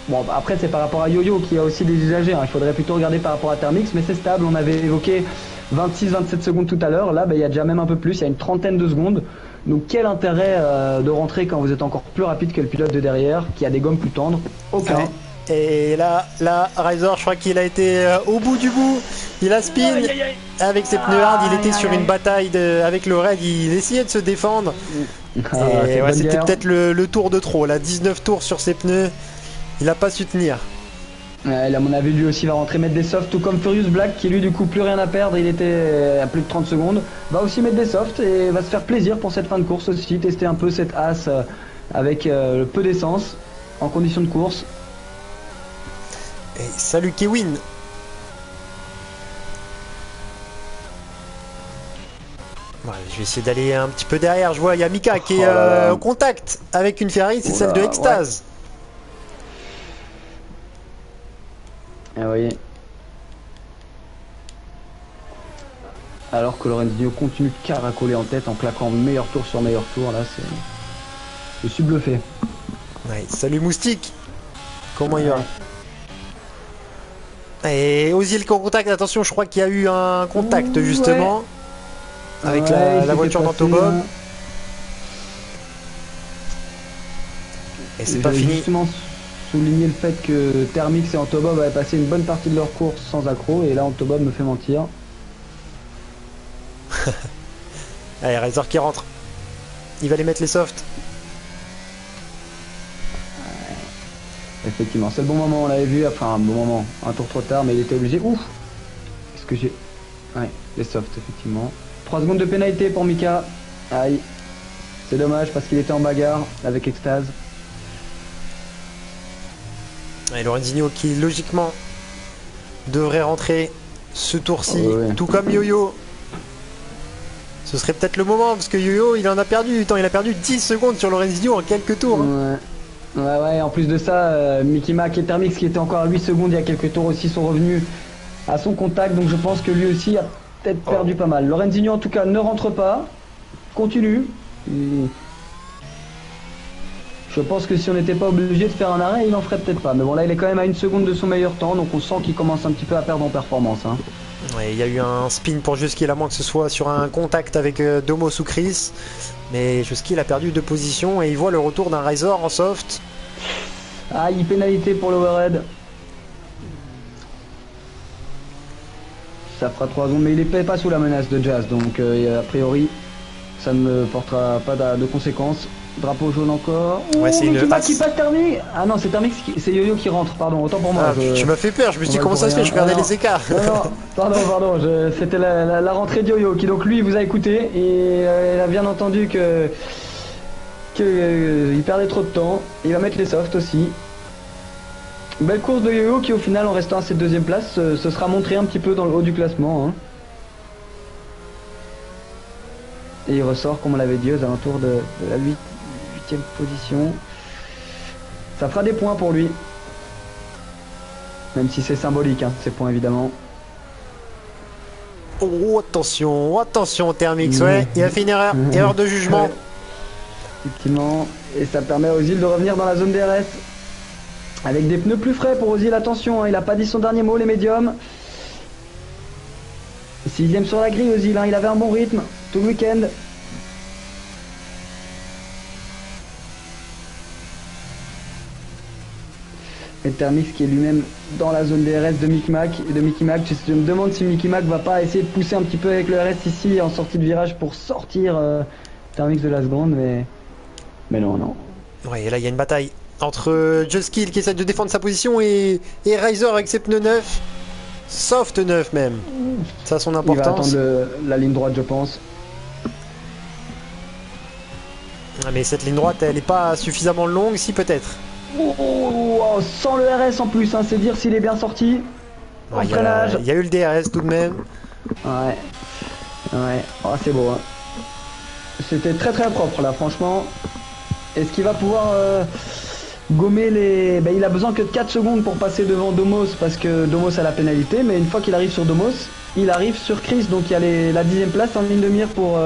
Bon, après, c'est par rapport à Yo-Yo qui a aussi des usagers. Hein. Il faudrait plutôt regarder par rapport à Thermix, mais c'est stable. On avait évoqué 26-27 secondes tout à l'heure. Là, il y a déjà même un peu plus. Il y a une trentaine de secondes. Donc, quel intérêt de rentrer quand vous êtes encore plus rapide que le pilote de derrière qui a des gommes plus tendres? Aucun. Ouais. Et là, Reiser, je crois qu'il a été au bout du bout. Il a spin avec ses pneus hard. Il était sur une bataille avec le raid. Il essayait de se défendre. C'était peut-être le tour de trop. Là, 19 tours sur ses pneus. Il n'a pas su tenir. À mon avis, lui aussi va rentrer mettre des softs, tout comme Furious Black qui lui du coup plus rien à perdre. Il était à plus de 30 secondes. Va aussi mettre des softs et va se faire plaisir pour cette fin de course aussi. Tester un peu cette As avec peu d'essence en condition de course. Et salut Kevin. Je vais essayer d'aller un petit peu derrière. Je vois il y a Mika qui est en contact avec une Ferrari, c'est celle de Extase. Ouais. Ah oui. Alors que Lorenzino continue de caracoler en tête en claquant meilleur tour sur meilleur tour. Là, je suis bluffé. Ouais, salut Moustique. Comment il va? Et Ozil qui est en contact, attention, je crois qu'il y a eu un contact justement avec la voiture d'Antobob. Et c'est pas fini. souligner le fait que Thermix et Antobob avaient passé une bonne partie de leur course sans accro, et là Antobob me fait mentir. Allez, Razor qui rentre. Il va les mettre les softs. Effectivement, c'est le bon moment, on l'avait vu, enfin un bon moment, un tour trop tard, mais il était obligé. Ouf. Est-ce que j'ai... Ouais, les softs, effectivement. 3 secondes de pénalité pour Mika. Aïe. C'est dommage parce qu'il était en bagarre avec Extase. Et Lorenzino qui logiquement devrait rentrer ce tour-ci, ouais. tout comme Yo-Yo. Ce serait peut-être le moment parce que Yo-Yo il en a perdu du temps, il a perdu 10 secondes sur Lorenzino en quelques tours. Ouais, en plus de ça, Mickey Mac et Thermix qui étaient encore à 8 secondes il y a quelques tours aussi sont revenus à son contact, donc je pense que lui aussi a peut-être perdu pas mal. Lorenzino en tout cas ne rentre pas, continue. Je pense que si on n'était pas obligé de faire un arrêt, il en ferait peut-être pas. Mais bon, là, il est quand même à 1 seconde de son meilleur temps, donc on sent qu'il commence un petit peu à perdre en performance. Hein. Ouais, il y a eu un spin pour Juskill, à moins que ce soit sur un contact avec Domos ou Chris. Mais Juskill a perdu 2 positions et il voit le retour d'un Razor en soft. Aïe, pénalité pour l'overhead. Ça fera 3 secondes, mais il n'est pas sous la menace de Jazz, donc a priori, ça ne portera pas de conséquences. Drapeau jaune encore. Ouais, c'est une qui passe Thermix. Ah non, c'est Thermix, c'est Yo-Yo qui rentre, pardon, autant pour moi. Ah, tu m'as fait peur, je me suis dit comment ça se fait, je regardais les écarts. Non, pardon, c'était la rentrée de Yo-Yo qui donc lui vous a écouté et il a bien entendu que il perdait trop de temps. Il va mettre les softs aussi. Belle course de Yo-Yo qui au final en restant à cette 2ème place se sera montré un petit peu dans le haut du classement. Hein. Et il ressort comme on l'avait dit aux alentours de la 8e position. Ça fera des points pour lui. Même si c'est symbolique, hein, ces points évidemment. Oh, attention Thermix, ouais, il a fait une erreur de jugement. Effectivement, et ça permet à Ozil de revenir dans la zone DRS. Avec des pneus plus frais pour Ozil, attention, hein, il n'a pas dit son dernier mot, les médiums. 6ème sur la grille Ozil, hein, il avait un bon rythme tout le week-end. Et Thermix qui est lui-même dans la zone DRS de Mickey Mac. Je me demande si Mickey Mac va pas essayer de pousser un petit peu avec le RS ici en sortie de virage pour sortir Thermix de la seconde, mais non. Ouais, et là il y a une bataille entre Juskill qui essaie de défendre sa position et Razor avec ses pneus neufs. Soft neuf même. Ça a son importance. Il va attendre la ligne droite, je pense. Ah, mais cette ligne droite, elle est pas suffisamment longue, si peut-être. Oh, sans le RS en plus, hein, c'est dire s'il est bien sorti. Ouais, il y a eu le DRS tout de même. Ouais. Oh, c'est beau. Hein. C'était très propre là, franchement. Est-ce qu'il va pouvoir gommer les... il a besoin que de 4 secondes pour passer devant Domos parce que Domos a la pénalité, mais une fois qu'il arrive sur Domos, il arrive sur Chris, donc il y a la 10ème place en ligne de mire pour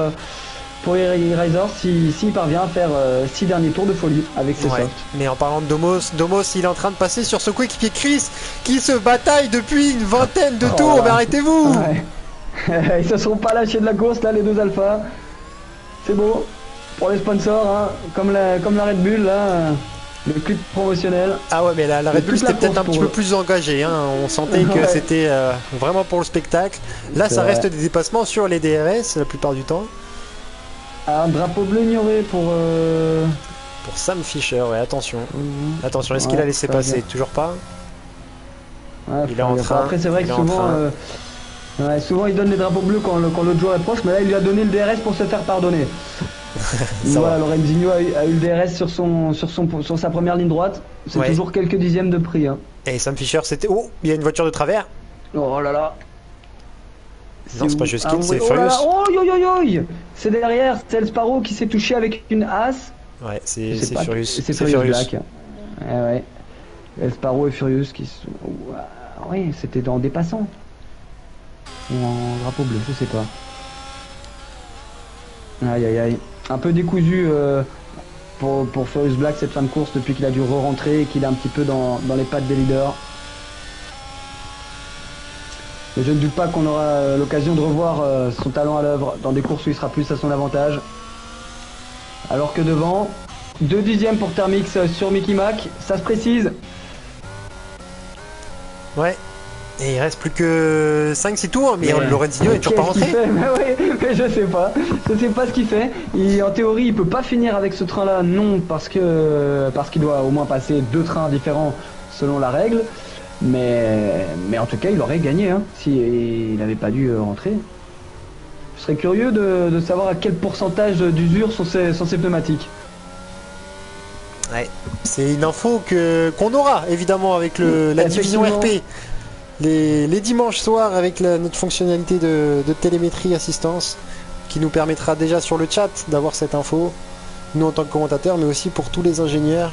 Razor s'il parvient à faire 6 derniers tours de folie avec ses softs. Mais en parlant de Domos il est en train de passer sur ce coéquipier Chris qui se bataille depuis une vingtaine de tours, mais arrêtez-vous. Ils se seront pas lâchés de la course là, les 2 alphas. C'est beau pour les sponsors, hein, comme la Red Bull là. Le clip promotionnel. Ah ouais, mais la Red Bull c'était peut-être un petit peu plus engagé, hein. On sentait que c'était vraiment pour le spectacle. Là ça reste des dépassements sur les DRS la plupart du temps. Un drapeau bleu ignoré pour Sam Fisher, ouais, attention. Attention, est-ce qu'il a laissé passer? Toujours pas. Il est en train. Après c'est vrai que souvent il donne les drapeaux bleus quand l'autre joueur est proche, mais là il lui a donné le DRS pour se faire pardonner. Voilà, Lorenzino a eu le DRS sur sa première ligne droite. C'est toujours quelques dixièmes de prix. Hein. Et Sam Fisher, c'était... Oh, il y a une voiture de travers. Oh là là. Non, c'est pas Juskill, c'est Furious. Oh yo. C'est derrière, c'est El Sparrow qui s'est touché avec une as. Ouais, c'est Furious. C'est Furious Black. Ouais. El Sparrow et Furious qui sont... Oui, c'était en dépassant. Ou en drapeau bleu, je sais pas. Aïe. Un peu décousu pour Furious Black cette fin de course depuis qu'il a dû re-rentrer et qu'il est un petit peu dans les pattes des leaders. Mais je ne doute pas qu'on aura l'occasion de revoir son talent à l'œuvre dans des courses où il sera plus à son avantage. Alors que devant, 2 dixièmes pour Thermix sur Mickey Mac, ça se précise. Ouais. Et il reste plus que 5-6 tours, mais Lorenzino est toujours pas rentré. Mais je sais pas. Je sais pas ce qu'il fait. En théorie, il peut pas finir avec ce train-là, non, parce qu'il doit au moins passer 2 trains différents selon la règle. Mais en tout cas, il aurait gagné hein, s'il n'avait pas dû rentrer. Je serais curieux de savoir à quel pourcentage d'usure sont ces pneumatiques. Ouais, c'est une info qu'on aura évidemment avec la division RP. Les dimanches soirs avec notre fonctionnalité de télémétrie assistance qui nous permettra déjà sur le chat d'avoir cette info, nous en tant que commentateurs, mais aussi pour tous les ingénieurs.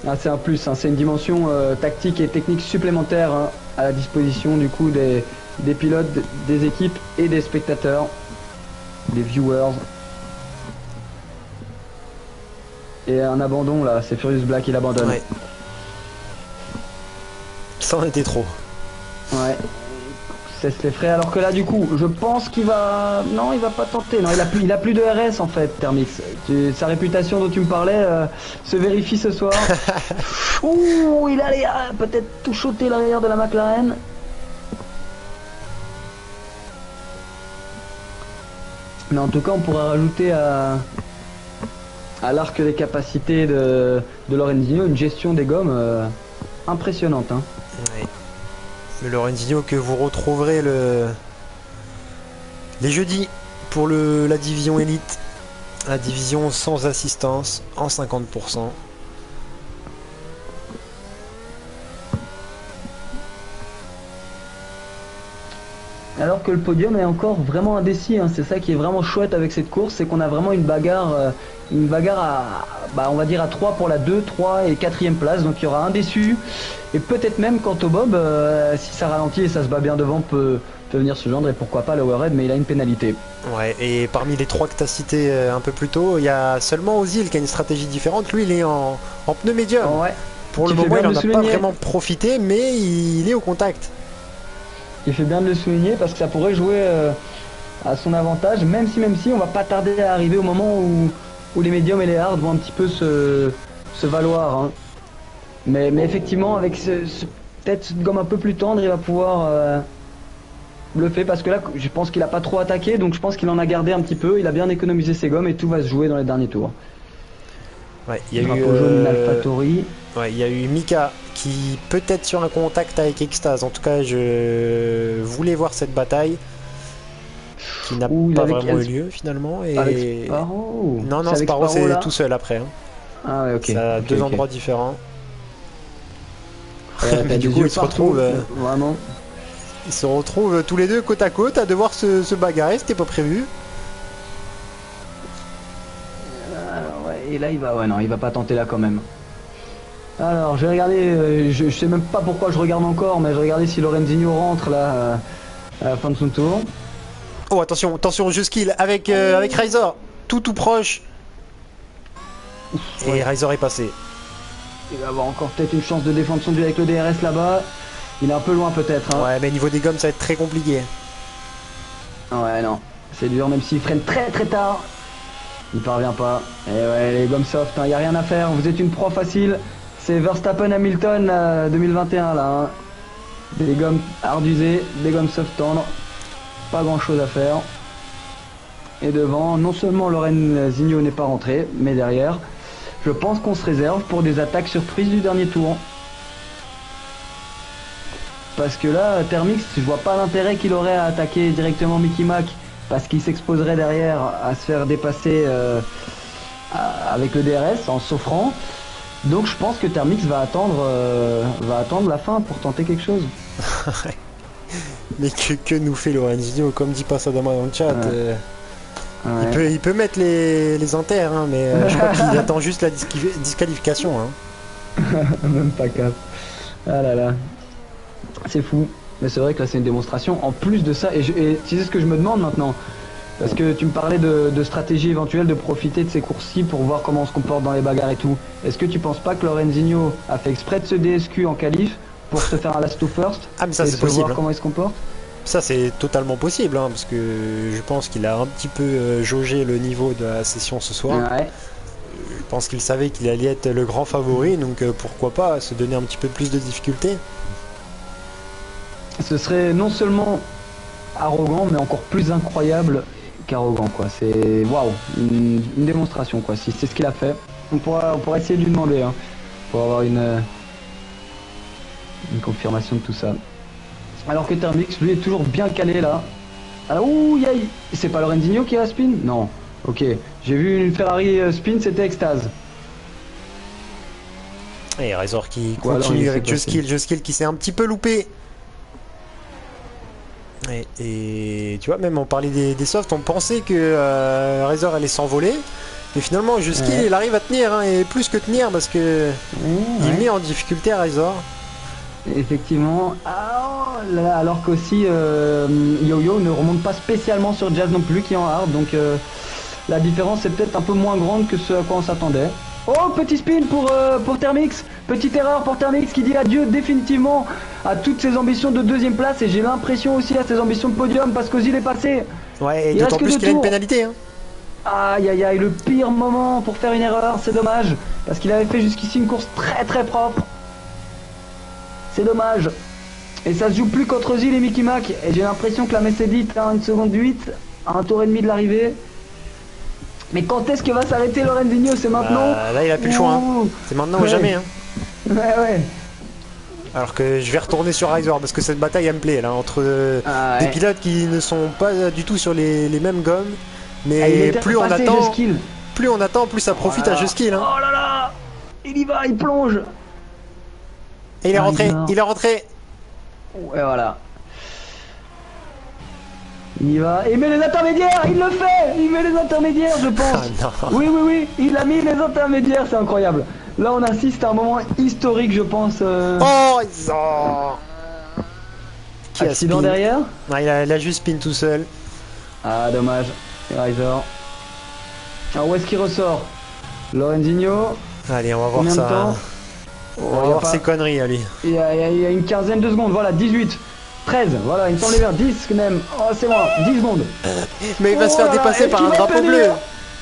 Ah, c'est un plus, hein, c'est une dimension tactique et technique supplémentaire hein, à la disposition du coup des pilotes, des équipes et des spectateurs, des viewers. Et un abandon là, c'est Furious Black, il abandonne. Ouais. Ça en était trop. Ouais. Cesse les frais. Alors que là du coup, je pense qu'il va... Non, il va pas tenter. Non, il a plus de RS en fait, Thermix. Sa réputation dont tu me parlais se vérifie ce soir. Ouh, il allait peut-être tout shotter l'arrière de la McLaren. Mais en tout cas, on pourra rajouter à l'arc des capacités de Lorenzino une gestion des gommes impressionnante. Hein. Ouais. Le Lorenzino que vous retrouverez les jeudis pour la division élite, la division sans assistance en 50%. Alors que le podium est encore vraiment indécis, hein. C'est ça qui est vraiment chouette avec cette course, c'est qu'on a vraiment une bagarre on va dire à 3 pour la 2, 3 et 4ème place, donc il y aura un déçu, et peut-être même quant au Bob, si ça ralentit et ça se bat bien devant, peut venir se joindre, et pourquoi pas le Warhead, mais il a une pénalité. Ouais, et parmi les 3 que tu as cités un peu plus tôt, il y a seulement Ozil qui a une stratégie différente, lui il est en pneu médium. Ouais. Pour le moment il n'en a pas vraiment profité, mais il est au contact. Il fait bien de le souligner parce que ça pourrait jouer à son avantage, même si on va pas tarder à arriver au moment où les médiums et les hards vont un petit peu se valoir. Hein. Mais effectivement, avec peut-être cette gomme un peu plus tendre, il va pouvoir bluffer parce que là, je pense qu'il a pas trop attaqué, donc je pense qu'il en a gardé un petit peu. Il a bien économisé ses gommes et tout va se jouer dans les derniers tours. Ouais, il y a eu il y a eu Mika qui peut-être sur un contact avec Extase. En tout cas, je voulais voir cette bataille qui n'a pas vraiment eu lieu finalement. Et... Avec Sparrow. Non, Sparrow c'est tout seul après. Hein. Ah ouais, ok. Ça a deux endroits différents. Mais du coup, ils se retrouvent. Vraiment. Ils se retrouvent tous les deux côte à côte à devoir se bagarrer. C'était pas prévu. Et là, il va pas tenter là quand même. Alors, je vais regarder, je sais même pas pourquoi je regarde encore, mais je vais regarder si Lorenzino rentre là à la fin de son tour. Oh, attention au jeu skill avec Razor, tout proche. Et Razor est passé. Il va avoir encore peut-être une chance de défendre son duel avec le DRS là-bas. Il est un peu loin peut-être. Hein. Ouais, mais niveau des gommes, ça va être très compliqué. Ouais, non, c'est dur, même s'il freine très tard. Il parvient pas. Et ouais, les gommes soft, il n'y a rien à faire. Vous êtes une proie facile. C'est Verstappen Hamilton 2021 là. Hein. Des gommes hard usées, des gommes soft tendres. Pas grand chose à faire. Et devant, non seulement Lorenzino n'est pas rentré, mais derrière, je pense qu'on se réserve pour des attaques surprises du dernier tour. Parce que là, Thermix, je vois pas l'intérêt qu'il aurait à attaquer directement Mickey Mac. Parce qu'il s'exposerait derrière à se faire dépasser avec le DRS en s'offrant. Donc je pense que Thermix va attendre la fin pour tenter quelque chose. Mais que nous fait Lorenzino, comme dit Passadama dans le chat. Ouais. Il peut mettre les inters, hein, mais je crois qu'il attend juste la disqualification. Hein. Même pas cap. Ah là là. C'est fou. Mais c'est vrai que là c'est une démonstration. En plus de ça, et tu sais ce que je me demande maintenant, parce que tu me parlais de stratégie éventuelle de profiter de ces courses-ci pour voir comment on se comporte dans les bagarres et tout. Est-ce que tu penses pas que Lorenzino a fait exprès de se DSQ en qualif pour se faire un last to first? Ah mais ça c'est possible. Voir comment il se comporte? Ça c'est totalement possible, hein, parce que je pense qu'il a un petit peu jaugé le niveau de la session ce soir. Ouais. Je pense qu'il savait qu'il allait être le grand favori, donc pourquoi pas se donner un petit peu plus de difficultés. Ce serait non seulement arrogant, mais encore plus incroyable qu'arrogant, quoi. C'est waouh, une démonstration, quoi. Si c'est ce qu'il a fait, on pourra essayer de lui demander, hein, pour avoir une confirmation de tout ça. Alors que Thermix, lui, est toujours bien calé là. Ah, ouh, c'est pas Lorenzino qui a spin? Non. Ok, j'ai vu une Ferrari spin, c'était Extase. Et Razor qui Ou alors, continue il avec s'est Just Kill qui s'est un petit peu loupé. Et tu vois, même on parlait des softs, on pensait que Razor allait s'envoler. Mais finalement, Just Kill, il arrive à tenir, hein, et plus que tenir parce que il met en difficulté Razor. Effectivement, alors qu'aussi Yo-Yo ne remonte pas spécialement sur Jazz non plus qui est en hard, donc la différence est peut-être un peu moins grande que ce à quoi on s'attendait. Oh, petit spin pour Thermix, petite erreur pour Thermix qui dit adieu définitivement à toutes ses ambitions de deuxième place, et j'ai l'impression aussi à ses ambitions de podium parce qu'Ozil est passé. Ouais, et d'autant plus qu'il a une pénalité, hein. Aïe aïe aïe, le pire moment pour faire une erreur, c'est dommage, parce qu'il avait fait jusqu'ici une course très très propre. C'est dommage. Et ça se joue plus qu'entre Ozil et Mickey Mac. Et j'ai l'impression que la Mercedes a 1 seconde 8, à 1 tour et demi de l'arrivée. Mais quand est-ce que va s'arrêter Lorenzino? C'est maintenant. Là il a plus le choix, hein. C'est maintenant ou jamais, hein. Ouais. Alors que je vais retourner sur Razor parce que cette bataille elle me plaît là, entre des pilotes qui ne sont pas du tout sur les mêmes gommes. Mais plus on attend, plus ça profite à Just Kill, hein. Oh là là, il y va, il plonge. Et il est rentré. Ouais, voilà. Il y va. Il met les intermédiaires, il le fait. Il met les intermédiaires, je pense. Oui, il a mis les intermédiaires, c'est incroyable. Là, on assiste à un moment historique, je pense. Oh, Razor. Qui accident derrière? Non, il a juste spin tout seul. Ah, dommage. Razor. Alors, où est-ce qu'il ressort? Lorenzino. Allez, on va voir ça. On va voir ces conneries, allez. Il y a une quinzaine de secondes, voilà, 18, 13, voilà, il me semblait vers 10 même. Oh, c'est moi, 10 secondes. Mais il va se faire dépasser par un drapeau bleu.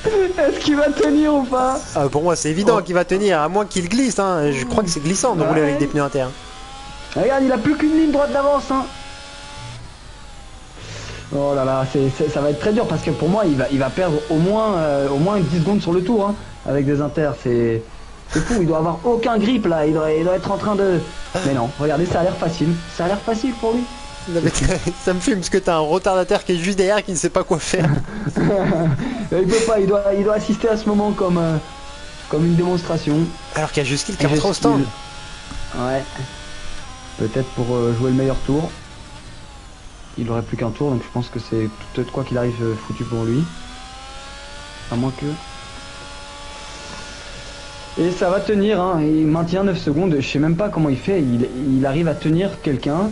Est-ce qu'il va tenir ou pas? Pour moi, c'est évident qu'il va tenir, à moins qu'il glisse, hein. Je crois que c'est glissant de rouler avec des pneus internes. Regarde, il a plus qu'une ligne droite d'avance, hein. Oh là là, ça va être très dur parce que pour moi, il va perdre au moins 10 secondes sur le tour, hein, avec des inters. C'est fou, il doit avoir aucun grip là, il doit être en train de... Mais non, regardez, ça a l'air facile. Ça a l'air facile pour lui. Ça me fume parce que t'as un retardateur qui est juste derrière qui ne sait pas quoi faire. Il peut pas, il doit assister à ce moment comme une démonstration. Alors qu'il y a Just Kill qui rentre au stand. Ouais. Peut-être pour jouer le meilleur tour. Il aurait plus qu'un tour, donc je pense que c'est tout quoi qu'il arrive foutu pour lui. À moins que... Et ça va tenir, hein. Il maintient 9 secondes, je sais même pas comment il fait, il arrive à tenir quelqu'un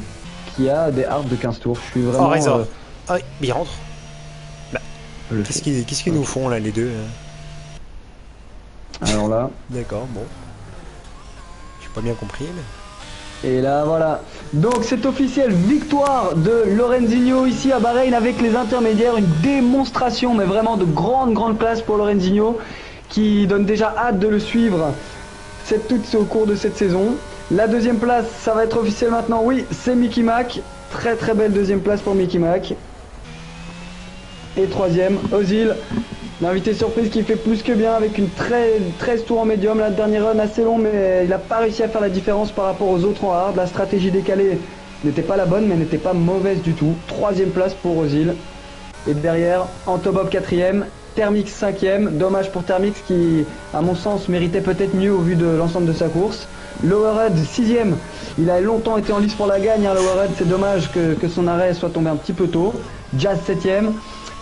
qui a des hards de 15 tours. Je suis vraiment... Oh, Razor. Ah oui, il rentre. Bah, qu'est-ce qu'ils nous font là, les deux? Alors là... D'accord, bon. J'ai pas bien compris, mais... Et là, voilà. Donc c'est officiel, victoire de Lorenzino ici à Bahreïn avec les intermédiaires. Une démonstration, mais vraiment de grande classe pour Lorenzino, qui donne déjà hâte de le suivre au cours de cette saison. La deuxième place, ça va être officiel maintenant, oui, c'est Mickey Mac. Très belle deuxième place pour Mickey Mac. Et troisième, Ozil, l'invité surprise qui fait plus que bien avec une 13 tours en médium. La dernière run assez long, mais il n'a pas réussi à faire la différence par rapport aux autres en hard. La stratégie décalée n'était pas la bonne, mais n'était pas mauvaise du tout. Troisième place pour Ozil. Et derrière, Antobob 4ème, Thermix 5ème. Dommage pour Thermix qui, à mon sens, méritait peut-être mieux au vu de l'ensemble de sa course. Lowerhead 6ème. Il a longtemps été en lice pour la gagne, hein, Lowerhead. C'est dommage que son arrêt soit tombé un petit peu tôt. Jazz 7ème.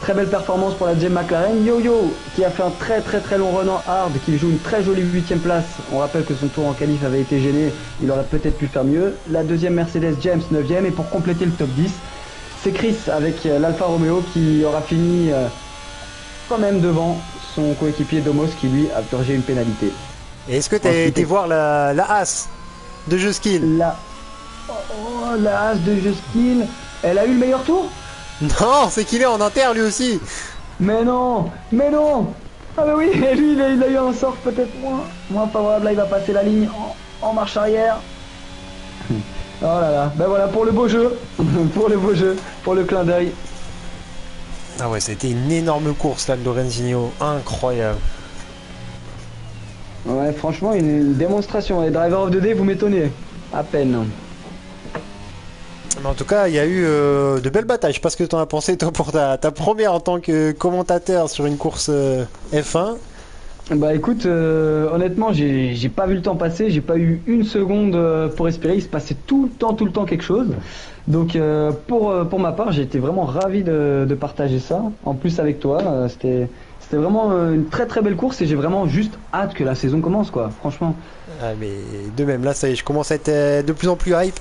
Très belle performance pour la J McLaren. Yo-Yo qui a fait un très long run en hard, qui joue une très jolie 8ème place. On rappelle que son tour en qualif avait été gêné, il aurait peut-être pu faire mieux. La deuxième Mercedes James 9ème, et pour compléter le top 10, c'est Chris avec l'Alfa Romeo qui aura fini quand même devant son coéquipier Domos qui lui a purgé une pénalité. Et est-ce que tu as été voir la As de Just Kill? La As de Just Kill, elle a eu le meilleur tour? Non, c'est qu'il est en inter lui aussi. Mais non. Ah bah oui, et lui il a eu un sort peut-être moins favorable, là il va passer la ligne en marche arrière. Oh là là, ben voilà pour le beau jeu, pour le beau jeu, pour le clin d'œil. Ah ouais, c'était une énorme course là de Lorenzino, incroyable. Ouais, franchement, une démonstration. Les Driver of the Day, vous m'étonnez. À peine. Mais en tout cas, il y a eu de belles batailles. Je sais pas ce que tu en as pensé, toi, pour ta première en tant que commentateur sur une course F1. Bah écoute, honnêtement, j'ai pas vu le temps passer. J'ai pas eu une seconde pour respirer. Il se passait tout le temps quelque chose. Donc pour ma part, j'ai été vraiment ravi de partager ça. En plus avec toi, c'était vraiment une très très belle course et j'ai vraiment juste hâte que la saison commence, quoi. Franchement. Ah, mais de même, là, ça y est, je commence à être de plus en plus hype.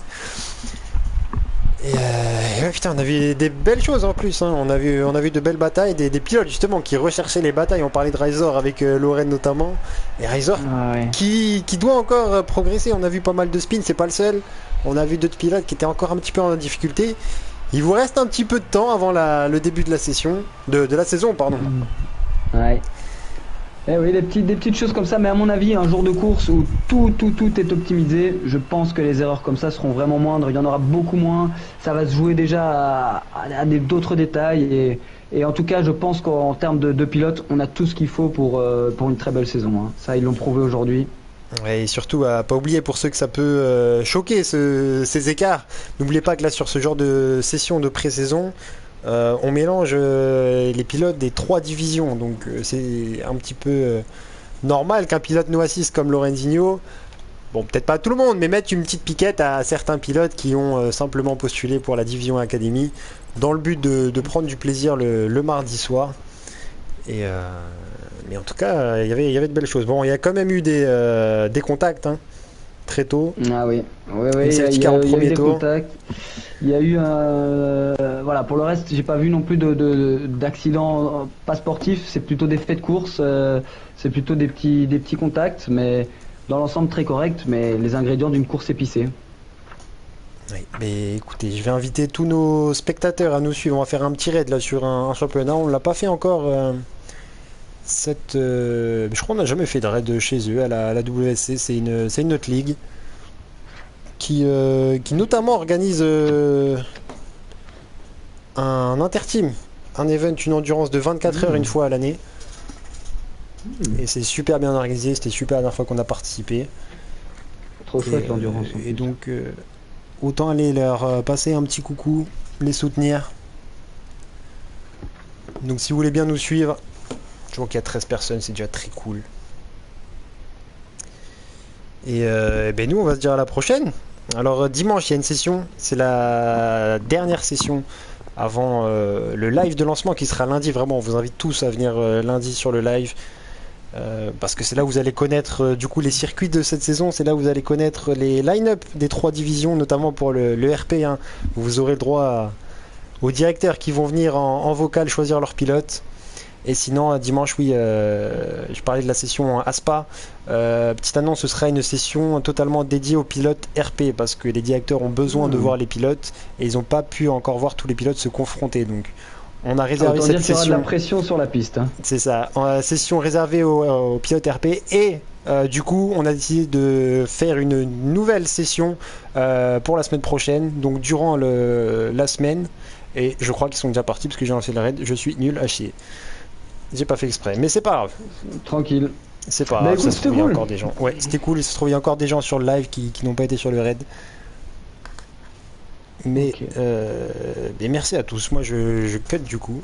Et ouais, putain, on a vu des belles choses en plus. Hein. On a vu de belles batailles, des pilotes justement qui recherchaient les batailles. On parlait de Razor avec Lorraine notamment. Et Razor Ouais. qui doit encore progresser. On a vu pas mal de spins, c'est pas le seul. On a vu d'autres pilotes qui étaient encore un petit peu en difficulté. Il vous reste un petit peu de temps avant le début de la session, de la saison, pardon. Ouais. Eh oui, des petites choses comme ça, mais à mon avis, un jour de course où tout est optimisé, je pense que les erreurs comme ça seront vraiment moindres, il y en aura beaucoup moins, ça va se jouer déjà à d'autres détails, et en tout cas, je pense qu'en termes de pilote, on a tout ce qu'il faut pour une très belle saison, hein. Ça, ils l'ont prouvé aujourd'hui. Ouais, et surtout, à pas oublier pour ceux que ça peut choquer ces écarts. N'oubliez pas que là, sur ce genre de session de pré-saison, on mélange les pilotes des trois divisions. Donc, c'est un petit peu normal qu'un pilote nous assiste comme Lorenzino, bon, peut-être pas tout le monde, mais mettre une petite piquette à certains pilotes qui ont simplement postulé pour la division Académie dans le but de prendre du plaisir le mardi soir. Et mais en tout cas, il y avait de belles choses. Bon, il y a quand même eu des contacts hein, très tôt. Ah oui, oui, Une safety car en il y a eu premier des tour. contacts. Il y a eu voilà, pour le reste, j'ai pas vu non plus d'accidents pas sportifs, c'est plutôt des faits de course, c'est plutôt des petits contacts, mais dans l'ensemble très correct, mais les ingrédients d'une course épicée. Oui, mais écoutez, je vais inviter tous nos spectateurs à nous suivre. On va faire un petit raid là sur un championnat. On l'a pas fait encore. Je crois qu'on n'a jamais fait de raid chez eux à la WSC. C'est une autre ligue qui notamment organise un interteam, un event, une endurance de 24 heures une fois à l'année. Et c'est super bien organisé. C'était super la dernière fois qu'on a participé. Trop chouette l'endurance. Et donc, autant aller leur passer un petit coucou, les soutenir. Donc, si vous voulez bien nous suivre, je vois qu'il y a 13 personnes, c'est déjà très cool. Et ben nous, on va se dire à la prochaine. Alors, dimanche, il y a une session. C'est la dernière session avant le live de lancement qui sera lundi. Vraiment, on vous invite tous à venir lundi sur le live. Parce que c'est là où vous allez connaître du coup les circuits de cette saison, c'est là où vous allez connaître les line-up des trois divisions, notamment pour le RP. Hein. Vous aurez le droit aux directeurs qui vont venir en vocal choisir leur pilote. Et sinon, dimanche, oui, je parlais de la session ASPA. Petite annonce, ce sera une session totalement dédiée aux pilotes RP parce que les directeurs ont besoin de voir les pilotes et ils n'ont pas pu encore voir tous les pilotes se confronter. Donc, on a réservé cette session. Il y aura de la pression sur la piste. Hein. C'est ça, session réservée aux pilotes RP et du coup on a décidé de faire une nouvelle session pour la semaine prochaine, donc durant la semaine, et je crois qu'ils sont déjà partis parce que j'ai lancé le raid, je suis nul à chier. J'ai pas fait exprès, mais c'est pas grave. Tranquille. C'est pas grave, écoute, ça se trouve il y a encore des gens. Ouais, c'était cool, il se trouve il y a encore des gens sur le live qui n'ont pas été sur le raid. Mais, okay. Mais merci à tous, moi je cut du coup.